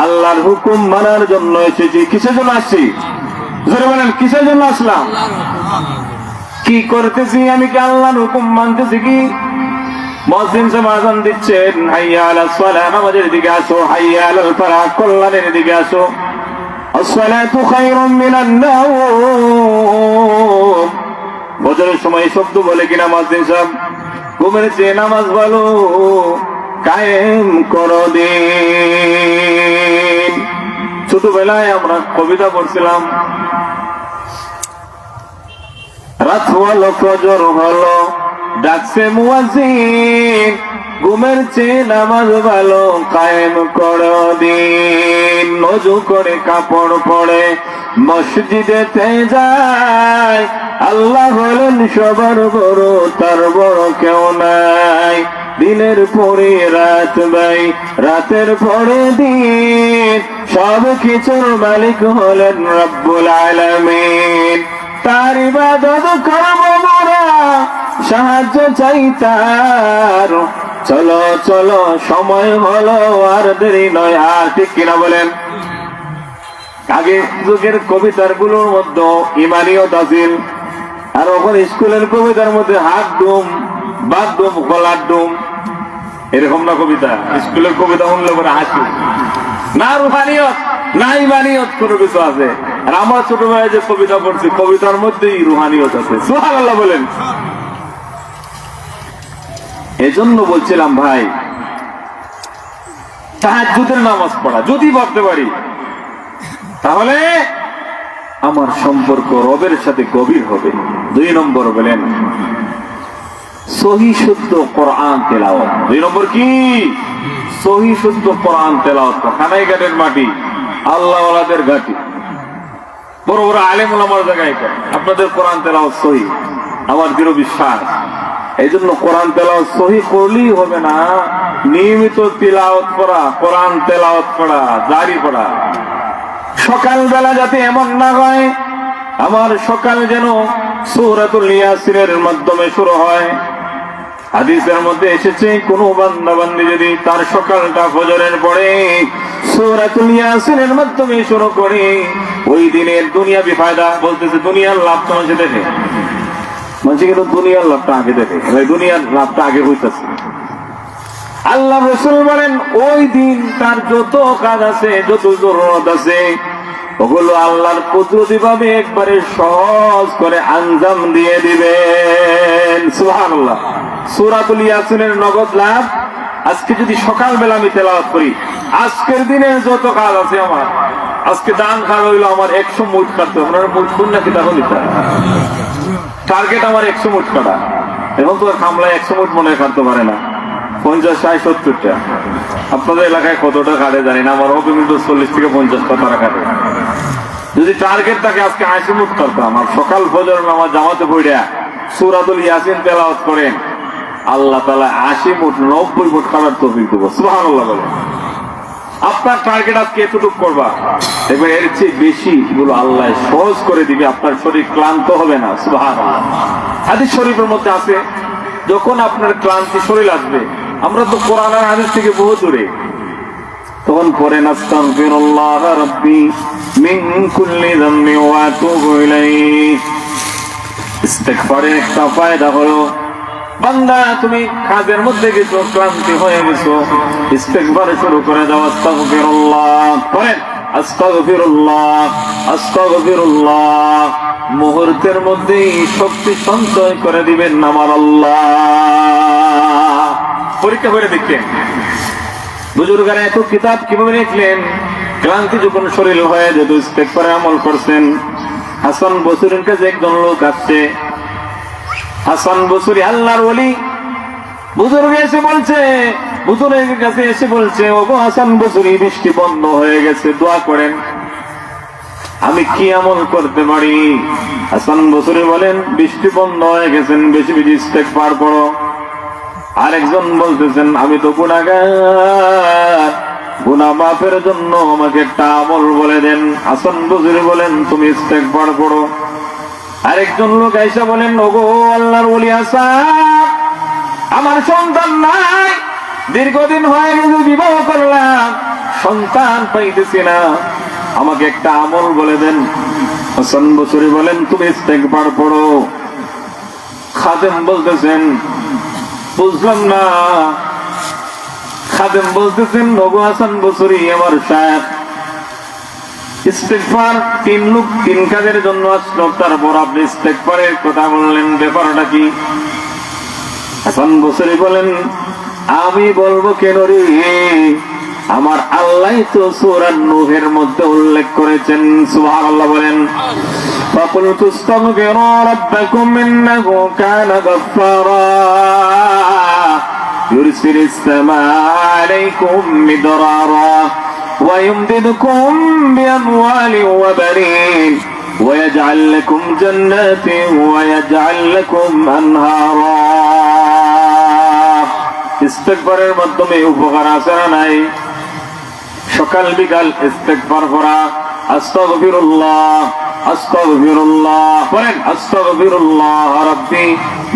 Speaker 1: আল্লাহর হুকুম মানার জন্য এসেছি। কিসের জন্য আসছি? জোরে বলেন, কিসের জন্য আসলাম? কি করতেছি? আমি কি আল্লাহর হুকুম মানতেছি কি? মুয়াজ্জিন সাহেব আযান দিচ্ছেন, হাইয়া আলাস সালাহ, নামাজের দিকে আসো, হাইয়া আলাল ফালাহ, কল্যাণের দিকে আসো। আসসালাতু খায়রুম মিনান নাওম। ফজরের সময় শব্দ বলে কিনা মুয়াজ্জিন সাহেব? ঘুমের চেয়ে নামাজ ভালো, কায়েম করো দিন। ছোটবেলায় আমরা কবিতা পড়ছিলাম, রাত হলো ফজর হলো ডাকছে মুয়াজ্জিন, ঘুমের চেয়ে নামাজ ভালো কায়েম করো দিন। ওযু করে কাপড় পরে মসজিদেতে যায়, আল্লাহ হলেন সবার বড়, তার বড় কেউ নাই। দিনের পরে রাত ভাই, রাতের পরে দিন, সব কিছুর মালিক হলেন রব্বুল আলামিন। তার ইবাদত করব মোরা, সাহায্য চাই তার। চলো চলো সময় হলো, আর দেরি নয় আর, ঠিক কিনা বলেন? আগে যুগের কবিতার গুলোর মধ্যে ইমানিয়ত আছিল, আর ওখান স্কুলের কবিতার মধ্যে হাত ডুম, বাদ ডুম, গলার ডুম, এরকম না কবিতা। স্কুলের কবিতা শুনলে পরে হাসি, না রুহানিয়ত না ইমানিয়ত কোনো কিছু আছে। আর আমরা ছোটবেলায় যে কবিতা পড়ছি, কবিতার মধ্যেই রুহানিয়ত আছে। সুবহানাল্লাহ বলেন। এজন্য বলছিলাম ভাই, তাহাজ্জুদের নামাজ পড়া যদি পড়তে পারি, তাহলে আমার সম্পর্ক রবের সাথে গভীর হবে। 2 নম্বর বলেন সহি শুদ্ধ কোরআন তেলাওয়াত। 2 নম্বর কি? সহি শুদ্ধ কোরআন তেলাওয়াত। খানাই ঘাটের মাটি, আল্লাহ ওয়ালাদের ঘাটি, বড় বড় আলেম ওলামার জায়গায় আপনাদের কোরআন তেলাওয়াত সহি, আমার দৃঢ় বিশ্বাস। এই জন্য কোরআন তেলাওয়াত সহি করলেই হবে না, নিয়মিত তিলাওয়াত করা, কোরআন তেলাওয়াত করা, জারি করা। সকালবেলা যাতে এমন না হয় আমার সকাল যেন সূরাতুল ইয়াসিনের মাধ্যমে শুরু হয়। হাদিসের মধ্যে এসেছে, কোন বান্দা বান্দি যদি তার সকালটা ফজরের পরে সূরাতুল ইয়াসিনের মাধ্যমে শুরু করে, ওই দিনের দুনিয়াবি ফায়দা, বলতেছে দুনিয়ার লাভ তো মানুষ দেখে, মানুষ কিন্তু দুনিয়ার লাভটা আগে দেখে, দুনিয়ার লাভটা আগে হইতেছে। আল্লাহ রাসূল বলেন, ওই দিন তার যত কাজ আছে, যত জরুরত আছে, ওগুলো আল্লাহর কুদরতি ভাবে একবারে সহজ করে আঞ্জাম দিয়ে দিবেন। সুবহানাল্লাহ। সূরাতুল ইয়াসিনের নগদ লাভ। আজকে যদি সকালবেলা আমি তেলাওয়াত করি, আজকের দিনে যত কাজ আছে আমার, আজকে দান খাওয়া হইলো আমার 100 মুঠ কাটতে, আপনারা মুঠ কোন নাকি তাহলে টার্গেট আমার 100 মুঠ কাটা। এখন তো আর খামলায় 100 মুঠ মনে কাটতে পারে না, 50, 60, 70টা। আপনাদের এলাকায় কতটা কাটে জানি না, আমার হবে কিন্তু 40 থেকে 50টা তারা কাটে। যদি টার্গেট থাকে আজকে 80 মুঠ করতাম, আর সকাল ফজর নামাজ জামাতে পড়িয়া সূরাতুল ইয়াসিন তেলাওয়াত করেন, আল্লাহ তাআলা 80 মুঠ 90 মুঠ কাটার তৌফিক দেব। সুবহানাল্লাহ বলে। আপনার টার্গেট আজকে এতটুকু করবা, দেখবেন এর চেয়ে বেশি গুলো আল্লাহ সহজ করে দিবে, আপনার শরীর ক্লান্ত হবে না। সুবহানাল্লাহ। হাদিস শরীফের মধ্যে আছে, যখন আপনার ক্লান্তি শরীর আসবে, আমরা তো কোরআন আর হাদিস থেকে বহু দূরে, তখন পড়েন আস্তাগফিরুল্লাহ রাব্বি মিন কুল্লি যামবি ওয়া আতুবু ইলাইহি। ইস্তিগফারের একটা ফায়দা হলো, বান্দা তুমি কাজের মধ্যে গেছো, ক্লান্তি হয়ে গেছো, ইস্তিগফার শুরু করে দাও। আস্তাগফিরুল্লাহ পড়েন, আস্তাগফিরুল্লাহ আস্তাগফিরুল্লাহ। মুহূর্তের মধ্যেই শক্তি সঞ্চয় করে দিবেন আমার আল্লাহ। পরীক্ষা করে দেখেন বুজুর্গারা এত কিতাব কিভাবে লিখলেন, ক্লান্তি যখন শরীর হয়ে যেত ইস্তেগফারে আমল করছেন। হাসান বসরির কাছে একজন লোক আসছে, হাসান বসরি আল্লাহর ওলি, বুজুর্গ এসে বলছে, বুজুর্গের কাছে এসে বলছে, ওগো হাসান বসরি, বৃষ্টি বন্ধ হয়ে গেছে, দোয়া করেন, আমি কি আমল করতে পারি? হাসান বসরি বলেন, বৃষ্টি বন্ধ হয়ে গেছেন, বেশি বেশি ইস্তেগফার করো। আরেকজন বলতেছেন, আমি তো গুনাহগার, গুনাহ মাফের জন্য আমাকে একটা আমল বলে দেন। হাসান বসরি বলেন, তুমি ইস্তেগফার করো। আরেকজন লোক আইসা বলেন, ওগো আল্লাহর ওলি হাসান, আমার সন্তান নাই, দীর্ঘদিন হয়ে গেছে বিবাহ করলাম, সন্তান পাইতেছি না, আমাকে একটা আমল বলে দেন। হাসান বসরি বলেন, তুমি ইস্তেগফার পড়ো। খাদেম বলতেছেন, বুঝলাম না। খাদেম বলতেছেন, ওগো হাসান বসরি, আমার শায়েখ, ইস্তেগফার 3 লোক 3 কাজের জন্য আসলো, তারপর আপনি ইস্তেগফারের কথা বললেন, ব্যাপারটা কি? হাসান বসরি বলেন, আমি বলবো কেন রে, আমার আল্লাহ তো সূরা নূহের মধ্যে উল্লেখ করেছেন, সুবহানাল্লাহ বলেন। فَقُلْتُ اسْتَغْفِرُوا رَبَّكُمْ إِنَّهُ كَانَ غَفَّارًا يُرْسِلِ السَّمَاءَ عَلَيْكُمْ مِدْرَارًا وَيُمْدِدْكُمْ بِأَمْوَالٍ وَبَنِينَ وَيَجْعَلْ لَكُمْ جَنَّاتٍ وَيَجْعَلْ لَكُمْ أَنْهَارًا। ইস্তেগফারের মাধ্যমে উপকার আছে না নাই? সকাল বিকাল ইস্তেগফার করা, আস্তাগফিরুল্লাহ আস্তাগফিরুল্লাহ বলেন, আস্তাগফিরুল্লাহ রাব্বি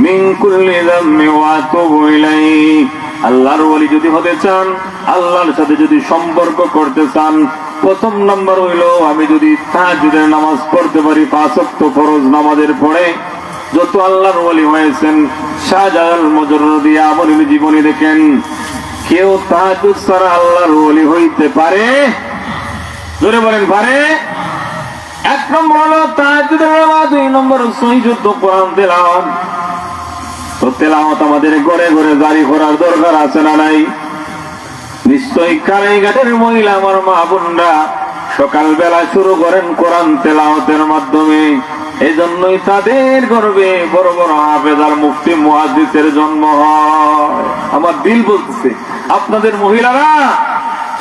Speaker 1: মিন কুল্লি যামবি ওয়া আতুবু ইলাইহি। আল্লাহর ওলি যদি হতে চান, আল্লাহর সাথে যদি সম্পর্ক করতে চান, প্রথম নাম্বার হইল আমি যদি তাহাজ্জুদের নামাজ পড়তে পারি, 5 ওয়াক্ত ফরজ নামাজের পড়ে যত আল্লাহর ওলি হয়েছেন, শাহজালাল মুজাররদি আমলি জীবনী দেখেন, কেউ তাহাজ্জুদ ছাড়া আল্লাহর ওলি হইতে পারে? জোরে বলেন, পারে? 1 নম্বর হলো তাহাজ্জুদের নামাজ, 2 নম্বর সহিশুদ্ধ কোরআন তেলাওয়াত। তো তেলাওয়াত আমাদের ঘরে ঘরে জারি করার দরকার আছে না নাই? নিশ্চয়ই কারাইঘাটের মহিলা আমার মা বোনরা সকালবেলা শুরু করেন কোরআন তেলাওয়াতের মাধ্যমে। এই জন্যই তাদের গর্বে বড় বড় হাফেজ আর মুফতি মুহাদ্দিসের জন্ম হয়। আমার দিল বলতেছে, আপনাদের মহিলারা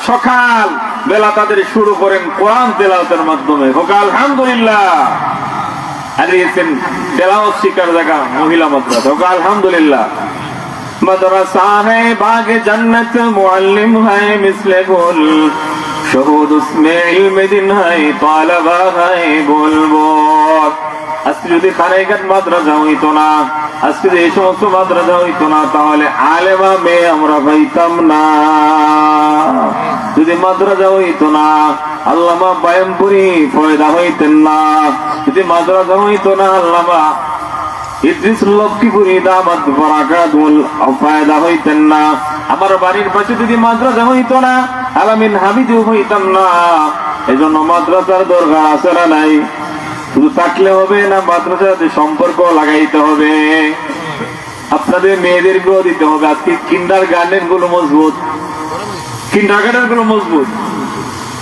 Speaker 1: সকাল বেলা তাদের শুরু করেন কোরআন তেলাওয়াতের মাধ্যমে। হোক আলহামদুলিল্লাহ। হারিয়েছেন তেলাওয়াত শিকার জায়গা মহিলা মাদ্রাসা, হোক আলহামদুলিল্লাহ। मदरसा है बाग जन्नत मुअल्लिम है मिसले गुल शहूद उसमें इल्म दिन है तालबा है बुलबुल। আজকে যদি খানাইঘাট মাদ্রাসা হইতো না, আজকে এই সমস্ত মাদ্রাসা হইতো না, তাহলে আলেমা মেয়ে আমরা পাইতাম না। যদি মাদ্রাসা হইতো না, আল্লামা বায়ামপুরি পয়দা হইতেন না। যদি মাদ্রাসা হইতো না, আল্লামা ইদ্রিস লক্ষ্মীপুরি দামাত বারাকাতুল পয়দা হইতেন না। আমার বাড়ির পাশে যদি মাদ্রাসা হইতো না, আলামিন হামিদু হইতাম না। এজন্য মাদ্রাসার দরকার আছে না নাই? শুধু থাকলে হবে না, মাদ্রাসার সাথে সম্পর্ক লাগাইতে হবে। আপনাদের মেয়েদেরকেও দিতে হবে। আজকে কিন্ডার গার্ডেন গুলো মজবুত, কিন্ডার গার্ডেন গুলো মজবুত,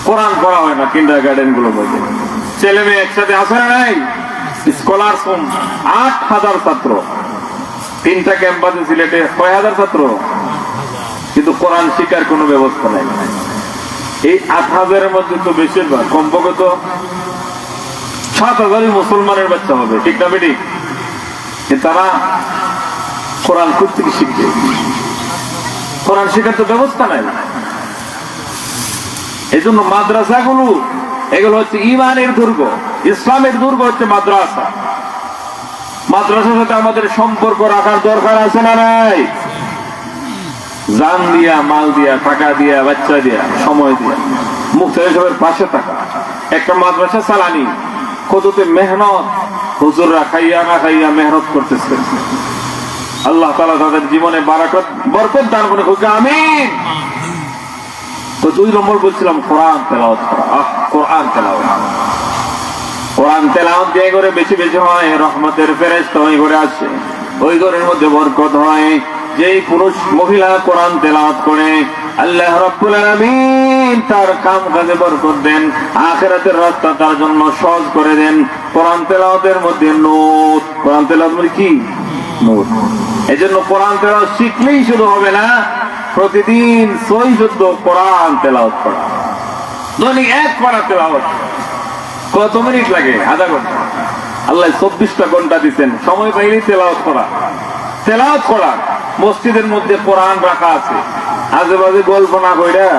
Speaker 1: কোরআন পড়া হয় না কিন্ডার গার্ডেন গুলো মজবুত। ছেলে মেয়ে একসাথে আসে না নাই? স্কলারস হোম 8,000 ছাত্র, 3টা ক্যাম্পাসে সিলেটে 6,000 ছাত্র, কিন্তু কোরআন শিক্ষার কোনো ব্যবস্থা নাই। এই 8,000-এর মধ্যে তো বেশিরভাগ কমপক্ষে তো 7,000 মুসলমানের বাচ্চা হবে, ঠিক না বেটি? তারা কোরআন কোথেকে শিখবে? কোরআন শিক্ষার তো ব্যবস্থা নাই। এই জন্য মাদ্রাসাগুলো এগুলো হচ্ছে ইমানের দুর্গ, ইসলামের দুর্গ হচ্ছে মাদ্রাসা। মাদ্রাসার সাথে আমাদের সম্পর্ক রাখার দরকার আছে না নাই? জান দিয়া, মাল দিয়া, টাকা দিয়া, বাচ্চা দিয়া, সময় দিয়া, মুক্তি সবের পাশে থাকা। একটা মাদ্রাসা চালানি কততে মেহনত, হুজুররা খাইয়া না খাইয়া মেহনত করতেছে। আল্লাহ তাআলা তাদের জীবনে বরকত দান করে, আমিন। তো 2 নম্বর বলছিলাম কোরআন তেলাওয়াত করা। কোরআন তেলাওয়াত, কোরআন তেলাওয়াত যে ঘরে বেশি বেশি হয়, রহমতের ফেরেশতা ওই ঘরে আসে, ওই ঘরের মধ্যে বরকত হয়। যেই পুরুষ মহিলা কোরআন তেলাওয়াত করে, আল্লাহ রাব্বুল আলামিন তার কাম কাজে বরকত দেন, আখিরাতের রাস্তা তার জন্য সহজ করে দেন। কোরআন তেলাওয়াতের মধ্যে নূর। কোরআন তেলাওয়াত মানে কি? নূর। এজন্য কোরআন তেলাওয়াত শিখলেই শুধু হবে না, প্রতিদিন সহিশুদ্ধ কোরআন তেলাওয়াত করা। দৈনিক 1 পারা তেলাওয়াত। কত মিনিট লাগে? আধা ঘন্টা। আল্লাহ 24টা ঘন্টা দিচ্ছেন, সময় পাইলেই তেলাওয়াত করা। তেলাওয়াত করা। মসজিদের মধ্যে কোরআন রাখা আছে, আজেবাজে গল্প না কইরা।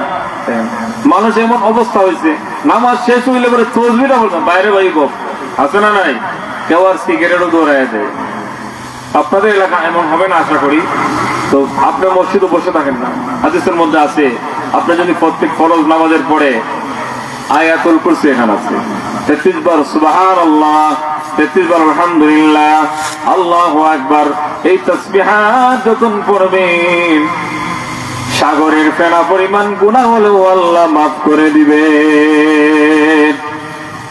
Speaker 1: মানুষ এমন অবস্থা হয়েছে, নামাজ শেষ হইলে পরে তসবিহটা বলতাম বাইরে বাইরে গপ আছে না নাই? কেউ আর সিগারেটও দৌড়ায় দেয়। আপনাদের এলাকা এমন হবে না আশা করি। তো আপনি মসজিদে বসে থাকেন না, হাদিসের মধ্যে আছে আপনি যদি প্রত্যেক ফরজ নামাজের পরে আয়াতুল কুরসি এখানে আছে, 33 বার সুবহানাল্লাহ, 33 বার আলহামদুলিল্লাহ, আল্লাহু আকবার, এই তাসবিহাত যখন পড়বেন, সাগরের ফেনা পরিমাণ গুনাহ হলেও আল্লাহ মাফ করে দিবে।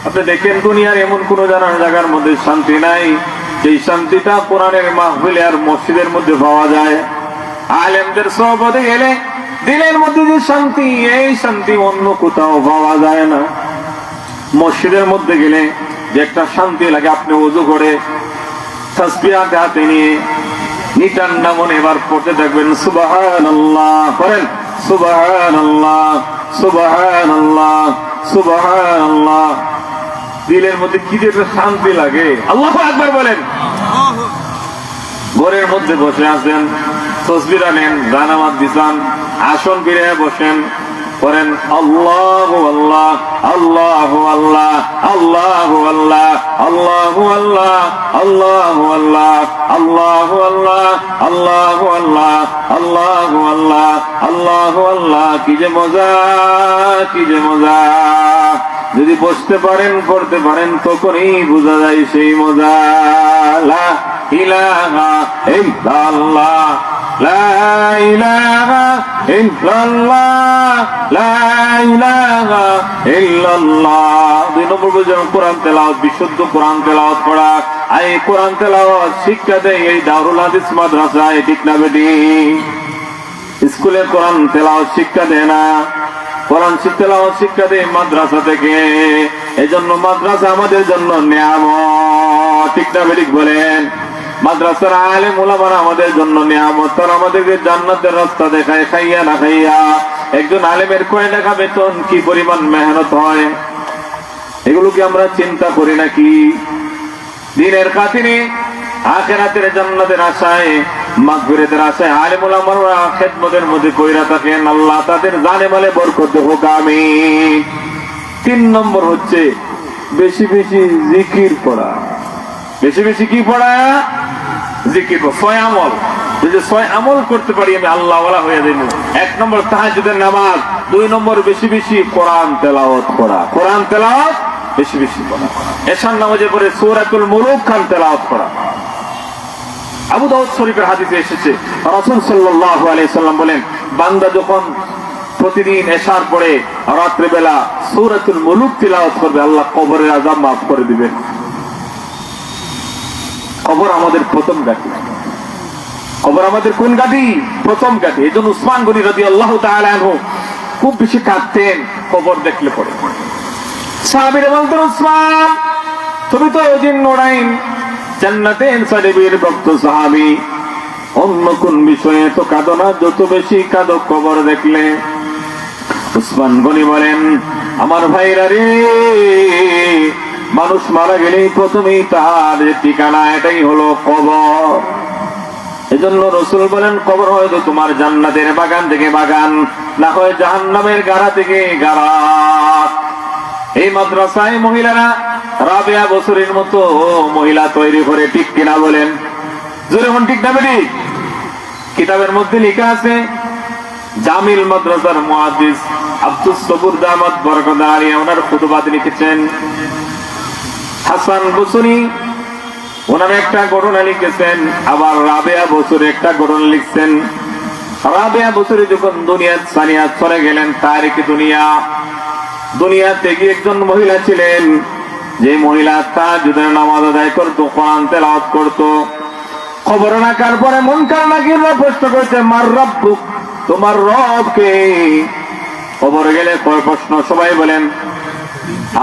Speaker 1: আপনি দেখেন দুনিয়ার এমন কোন জায়গার মধ্যে শান্তি নাই, যেই শান্তিটা কোরআনের মাহফিলে আর মসজিদের মধ্যে পাওয়া যায়। আলেমদের সোহবতে গেলে দিলের মধ্যে যে শান্তি, এই শান্তি অন্য কোথাও পাওয়া যায় না। মসজিদের মধ্যে গেলে যে একটা শান্তি লাগে, আপনি ওযু করে তাসবিহ হাতে নিয়ে নিটান্না মনে এবার পড়তে থাকবেন সুবহানাল্লাহ, করেন সুবহানাল্লাহ সুবহানাল্লাহ সুবহানাল্লাহ। দিলের মধ্যে কি যে একটা শান্তি লাগে, আল্লাহু আকবার বলেন। ঘরের মধ্যে বসে আছেন, তাসবিহ নেন, জানামাত দিছেন, আসন ফিরে বসেন, করেন আল্লাহু আল্লাহ আল্লাহু আল্লাহ আল্লাহু আল্লাহ আল্লাহু আল্লাহ আল্লাহু আল্লাহ আল্লাহু আল্লাহ আল্লাহু আল্লাহ আল্লাহু আল্লাহ আল্লাহু আল্লাহ। কি যে মজা, কি যে মজা। যদি বসতে পারেন, করতে পারেন, তখনই বোঝা যায় সেই মজা। লা ইলাহা ইল্লাল্লাহ লা ইলাহা ইল্লাল্লাহ লা ইলাহা ইল্লাল্লাহ। 2 নম্বর বুঝুন কোরআন তেলাওয়াত, বিশুদ্ধ কোরআন তেলাওয়াত করা। এই কোরআন তেলাওয়াত শিক্ষা দেয় এই দারুল হাদিস মাদ্রাসায়, ঠিক না বেটি? স্কুলে কোরআন তেলাওয়াত শিক্ষা দেয় না, কোরআন তেলাওয়াত শিক্ষা দেয় মাদ্রাসা থেকে। এজন্য মাদ্রাসা আমাদের জন্য নিয়ামত, ঠিক না বেটি বলেন? মাদ্রাসার আলেম ওলামারা আমাদের জন্য নিয়ামত, তারা আমাদেরকে জান্নাতের রাস্তা দেখায় খাইয়া না খাইয়া। একজন আলেমের কয় টাকা বেতন, কি পরিমাণ মেহনত হয়, এগুলো কি আমরা চিন্তা করি নাকি? দিনের খাতিরে, আখিরাতের জান্নাতের আশায়, মাগফিরাতের আশায় আলেম ওলামারা খেদমতের মধ্যে কইরা থাকেন। আল্লাহ তাদের জানে মালে বরকত হোক, আমিন। 3 নম্বর হচ্ছে বেশি বেশি জিকির পড়া। বেশি বেশি কি পড়া? জিকির। 6 আমল, যদি 6 আমল করতে পারি আমি আল্লাহ ওয়ালা হয়ে যাবো। 1 নম্বর তাহাজ্জুদের নামাজ, 2 নম্বর বেশি বেশি কোরআন তেলাওয়াত করা। কোরআন তেলাওয়াত বেশি বেশি করা। এশার নামাজে পরে সূরাতুল মুলুক খান তেলাওয়াত করা। আবু দাউদ শরীফের হাদিসে এসেছে, রাসূল সাল্লাল্লাহু আলাইহি সাল্লাম বলেন, বান্দা যখন প্রতিদিন এশার পরে রাত্রে বেলা সূরাতুল মুলুক তেলাওয়াত করবে, আল্লাহ কবরের আযাব মাফ করে দিবেন। কবর আমাদের প্রথম ঘাঁটি, কবর আমাদের কোন ঘাঁটি? প্রথম ঘাঁটি। এই জন্য উসমান গনি রাদিয়াল্লাহু তাআলা আনহু খুব বেশি কাঁদতেন কবর দেখলে পরে। সাহাবীরা বলতেন, উসমান তুমি তো ওদিন নোরাইন জান্নাতে সারিবীর ভক্ত সাহাবী, অন্য কোন বিষয়ে তো কাঁদো না, যত বেশি কাঁদো কবর দেখলে। উসমান গনি বলেন, আমার ভাইরা রে, মানুষ মারা গেলেই প্রথমেই তার যে ঠিকানা, এটাই হলো কবর। এজন্য রাসূল বলেন, কবর হয়তো তোমার জান্নাতের বাগান থেকে বাগান, না হয় জাহান্নামের গাড়া থেকে গাড়া। এই মাদ্রাসায় মহিলারা রাবেয়া বসরির মতো মহিলা তৈরি করে, ঠিক কিনা বলেন? জোরে হন, ঠিক না বেটি? কিতাবের মধ্যে লেখা আছে, জামিল মাদ্রাসার মুহাদ্দিস আব্দুস সবুর দামাত বরকত আলিয়া ওনার খুতবাতে লিখেছেন, হাসান বসরি ওনার একটা ঘটনা লিখেছেন, আবার রাবেয়া বসরি একটা ঘটনা লিখছেন। রাবেয়া বসরি যখন দুনিয়া সানিয়া চলে গেলেন, তারিখে দুনিয়াতে গিয়ে একজন মহিলা ছিলেন, যে মহিলা তাহাজ্জুদের নামাজ আদায় করতো, কোরআন তেলাওয়াত করতো। খবর রাখার পরে মুনকার নাকিররা প্রশ্ন করছে, মার রাব্বুক, তোমার রব কে? খবরে গেলে কয় প্রশ্ন? সবাই বলেন,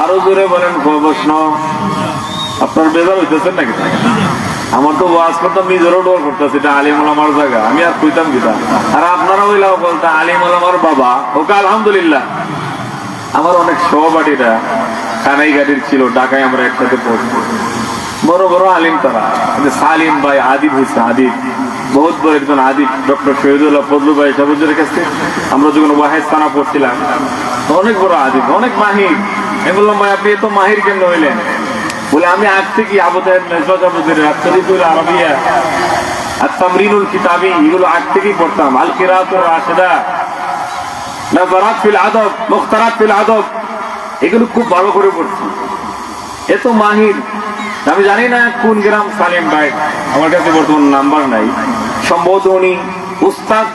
Speaker 1: আরো জোরে বলেন, কয় প্রশ্ন? আপনার বেজার হইতেছেন নাকি? আমার তো ওয়াজ করতাম, নিজেরও ডর করতেছে, এটা আলিম ওলামার জায়গা, আমি আর কইতাম কিতা। আর আপনারা হইলাও বলতে আলিম ওলামার বাবা। ওকে আলহামদুলিল্লাহ, আমার অনেক সহপাঠীরা কানাই গাড়ির ছিল, ঢাকায় আমরা একসাথে পড়ছি, বড় বড় আলিম তারা। সালিম ভাই আদিব হয়েছে, আদিব বহুত বড় একজন আদিব, ডক্টর শহীদুল্লাহ ফজলু ভাই সাবুজের কাছে আমরা যখন ওয়াহেদ থানা পড়ছিলাম, অনেক বড় আদিব, অনেক মাহির। আমি বললাম, ভাই আপনি এত মাহির কেন হইলেন? বলে, আমি আগ থেকে আবুদের আরবিয়া আর তামরিনুল কিতাবি এগুলো আগ থেকেই পড়তাম। আল কিরাতুর রাশিদা, নাযারাত ফিল আদব, মুখতারাত ফিল আদব, এগুলো খুব ভালো করে পড়ছি। এত মাহির। আমি জানি না কোন গ্রাম সালিম ভাই, আমার কাছে বর্তমান নাম্বার নাই, সম্ভবত উনি উস্তাদ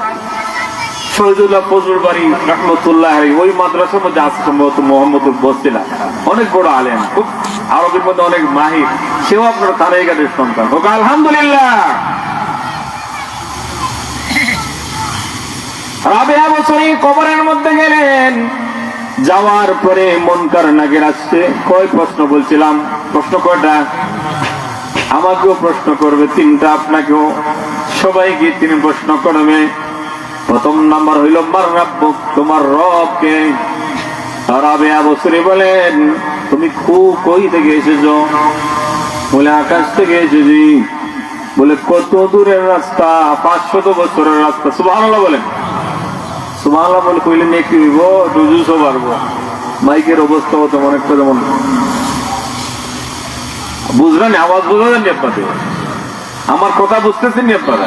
Speaker 1: শহীদুল্লাহ ফজলুর বাড়ি রহমতুল্লাহ ওই মাদ্রাসার মধ্যে আছে, সম্ভবত মোহাম্মদুল বস্তিলা, অনেক বড় আলেম, খুব আরবির মধ্যে অনেক মাহির। সেও আপনার তারাই গাড়ির সন্তান। ওকে আলহামদুলিল্লাহ। রাবেয়া বছর বছরই কবরের মধ্যে গেলেন। যাওয়ার পরে মুনকার নাকির আসছে। কয় প্রশ্ন বলছিলাম? প্রশ্ন কয়টা? আমাকেও প্রশ্ন করবে তিনটা, আপনাকেও, সবাইকে তিনি প্রশ্ন করবে। প্রথম নাম্বার হইল মার রাব্বুক, তোমার রব কে? রাবিয়া বসরি বলেন, তুমি কই থেকে এসেছো? বলে আকাশ থেকে এসেছি। বলে কত দূরের রাস্তা? 500 বছরের রাস্তা। সুবহানাল্লাহ বলেন। সুবহানাল্লাহ বলে কইলেন একটু হইব, দুজুসও পারবো। মাইকের অবস্থা হতো অনেকটা যেমন, বুঝলেন? আওয়াজ বোঝা যাননি আপনাদের? আমার কথা বুঝতেছেন নি আপনারা?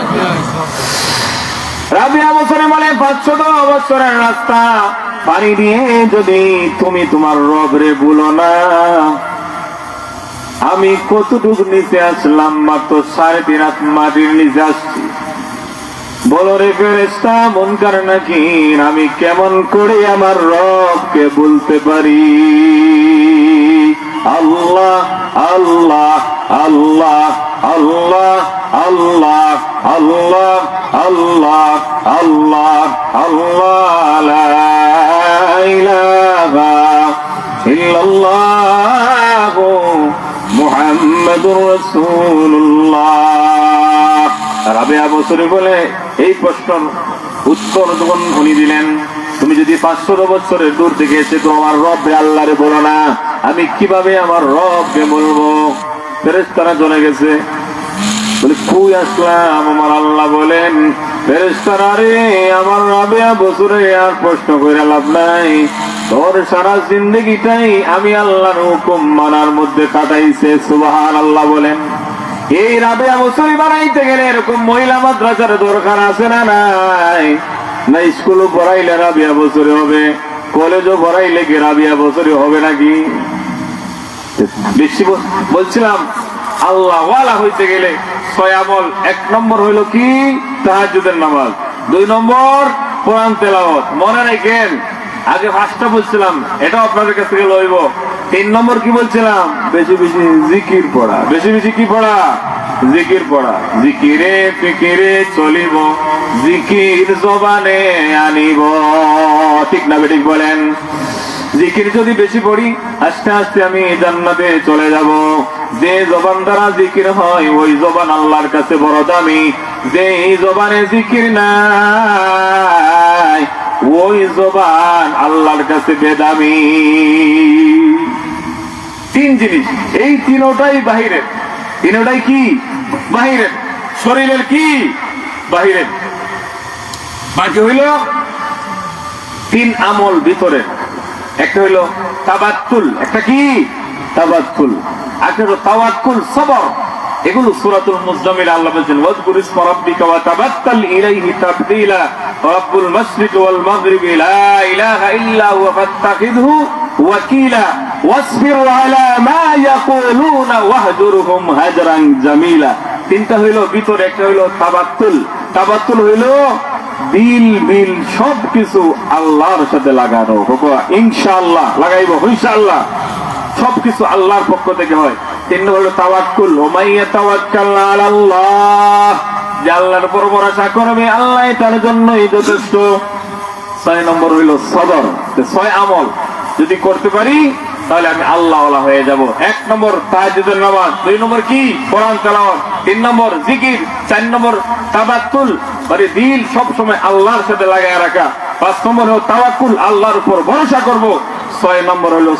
Speaker 1: রাবিয়া বছরে মানে 500 বছরের রাস্তা পানি দিয়ে যদি তুমি তোমার রবরে বলো না, আমি কতটুকু নিচে আসলাম? মাত্র 3.5 হাত মাটির নিচে আসছি। বলো রে ফেরেশতা মুনকার নাকির, আমি কেমন করে আমার রবকে বলতে পারি? আল্লাহ আল্লাহ আল্লাহ আল্লাহ আল্লাহ আল্লাহ আল্লাহ আল্লাহ আল্লাহ লা ইলাহা ইল্লাল্লাহ মুহাম্মাদুর রাসূলুল্লাহ। রাবিয়া বছরে বলে এই প্রশ্নের উত্তর যখন উনি দিলেন, তুমি যদি 500 বছরের দূর থেকে এসে তো আমার রব আল্লাহরে বলো না, আমি কিভাবে আমার রবকে বলবো? ফেরেশতারা চলে গেছে। বলে কই আসলাম? আমার আল্লাহ বলেন, ফেরেশতারা রে, আমার রাবিয়া বছরে আর প্রশ্ন করে লাভ নাই, তোর সারা জিন্দগিটাই আমি আল্লাহর হুকুম মানার মধ্যে কাটাইছে। সুবহানাল্লাহ বলেন। এই রাবিয়া বছরে বানাইতে গেলে এরকম মহিলা মাদ্রাসার দরকার আছে না নাই? না স্কুলও পড়াইলে রাবিয়া বছরে হবে, কলেজও পড়াইলে কি রাবিয়া বছরে হবে নাকি? বেশি বলছিলাম, আল্লাহ ওয়ালা হইতে গেলে 6 আমল। 1 নম্বর হইল কি? তাহাজ্জুদের নামাজ। 2 নম্বর কোরআন তেলাওয়াত। মনে রাখেন, আগে 5টা বলছিলাম, এটা আপনাদের কাছ থেকে লইব। 3 নম্বর কি বলছিলাম? বেশি বেশি জিকির পড়া। বেশি বেশি কি পড়া? জিকির পড়া। জিকিরে ফিকিরে চলিব, জিকির জবানে আনিব। ঠিক না বেঠিক বলেন? জিকির যদি বেশি পড়ি, আস্তে আস্তে আমি জান্নাতে চলে যাব। যে জবান দ্বারা জিকির হয় ওই জবান আল্লাহর কাছে বড় দামি। যে জবানে জিকির নাই ওই জবান আল্লাহর কাছে বেদামি। 3 জিনিস, এই তিনটাই বাহিরের। তিনটাই কি? বাহিরের। শরীরের কি? বাহিরের। বাকি হইল 3 আমল ভিতরের। একটা হইল তাবাত্তুল। একটা কি? তাবাত্তুল। একটা হলো তাওয়াক্কুল, সবর। এগুলো সূরাতুল মুজাম্মিল আল্লাহ বলেছেন, ওয়াজকুর ইসমা রাব্বিকা ওয়া তাবাত্তাল ইলাইহি তাবদীলা, রাব্বুল মাশরিকি ওয়াল মাগরিবি লা ইলাহা ইল্লা হুয়া ফাত্তাখিযহু ওয়াকিলা ওয়াসবির আলা মা ইয়াকুলুনা ওয়াহজুরহুম হাজরান জামিলা। 3টা হইল ভিতরে। একটা হইল তাবাত্তুল। তাবাত্তুল হইল দিল বিল সবকিছু আল্লাহর সাথে লাগানো। ইনশাআল্লাহ লাগাইব, ইনশাআল্লাহ সবকিছু আল্লাহর পক্ষ থেকে হয়। 3 হলো তাওয়াক্কুল, ওমাইয়া তাওয়াক্কাল আলাল্লাহ, যে আল্লাহর উপর ভরসা করবে আল্লাহ তার জন্যই যথেষ্ট। 6 নম্বর হইল সবর। 6 আমল যদি করতে পারি তাহলে আমি আল্লাহওয়ালা হয়ে যাব। 1 নম্বর তাহাজ্জুদের নামাজ, 2 নম্বর কি? কোরআন তেলাওয়াত, 3 নম্বর জিকির, 4 নম্বর তাবাত্তুল, মানে দিল সব সময় আল্লাহর সাথে লাগায় রাখা, 5 নম্বর হলো তাওয়াক্কুল, আল্লাহর উপর ভরসা করব, 6 নম্বর হলো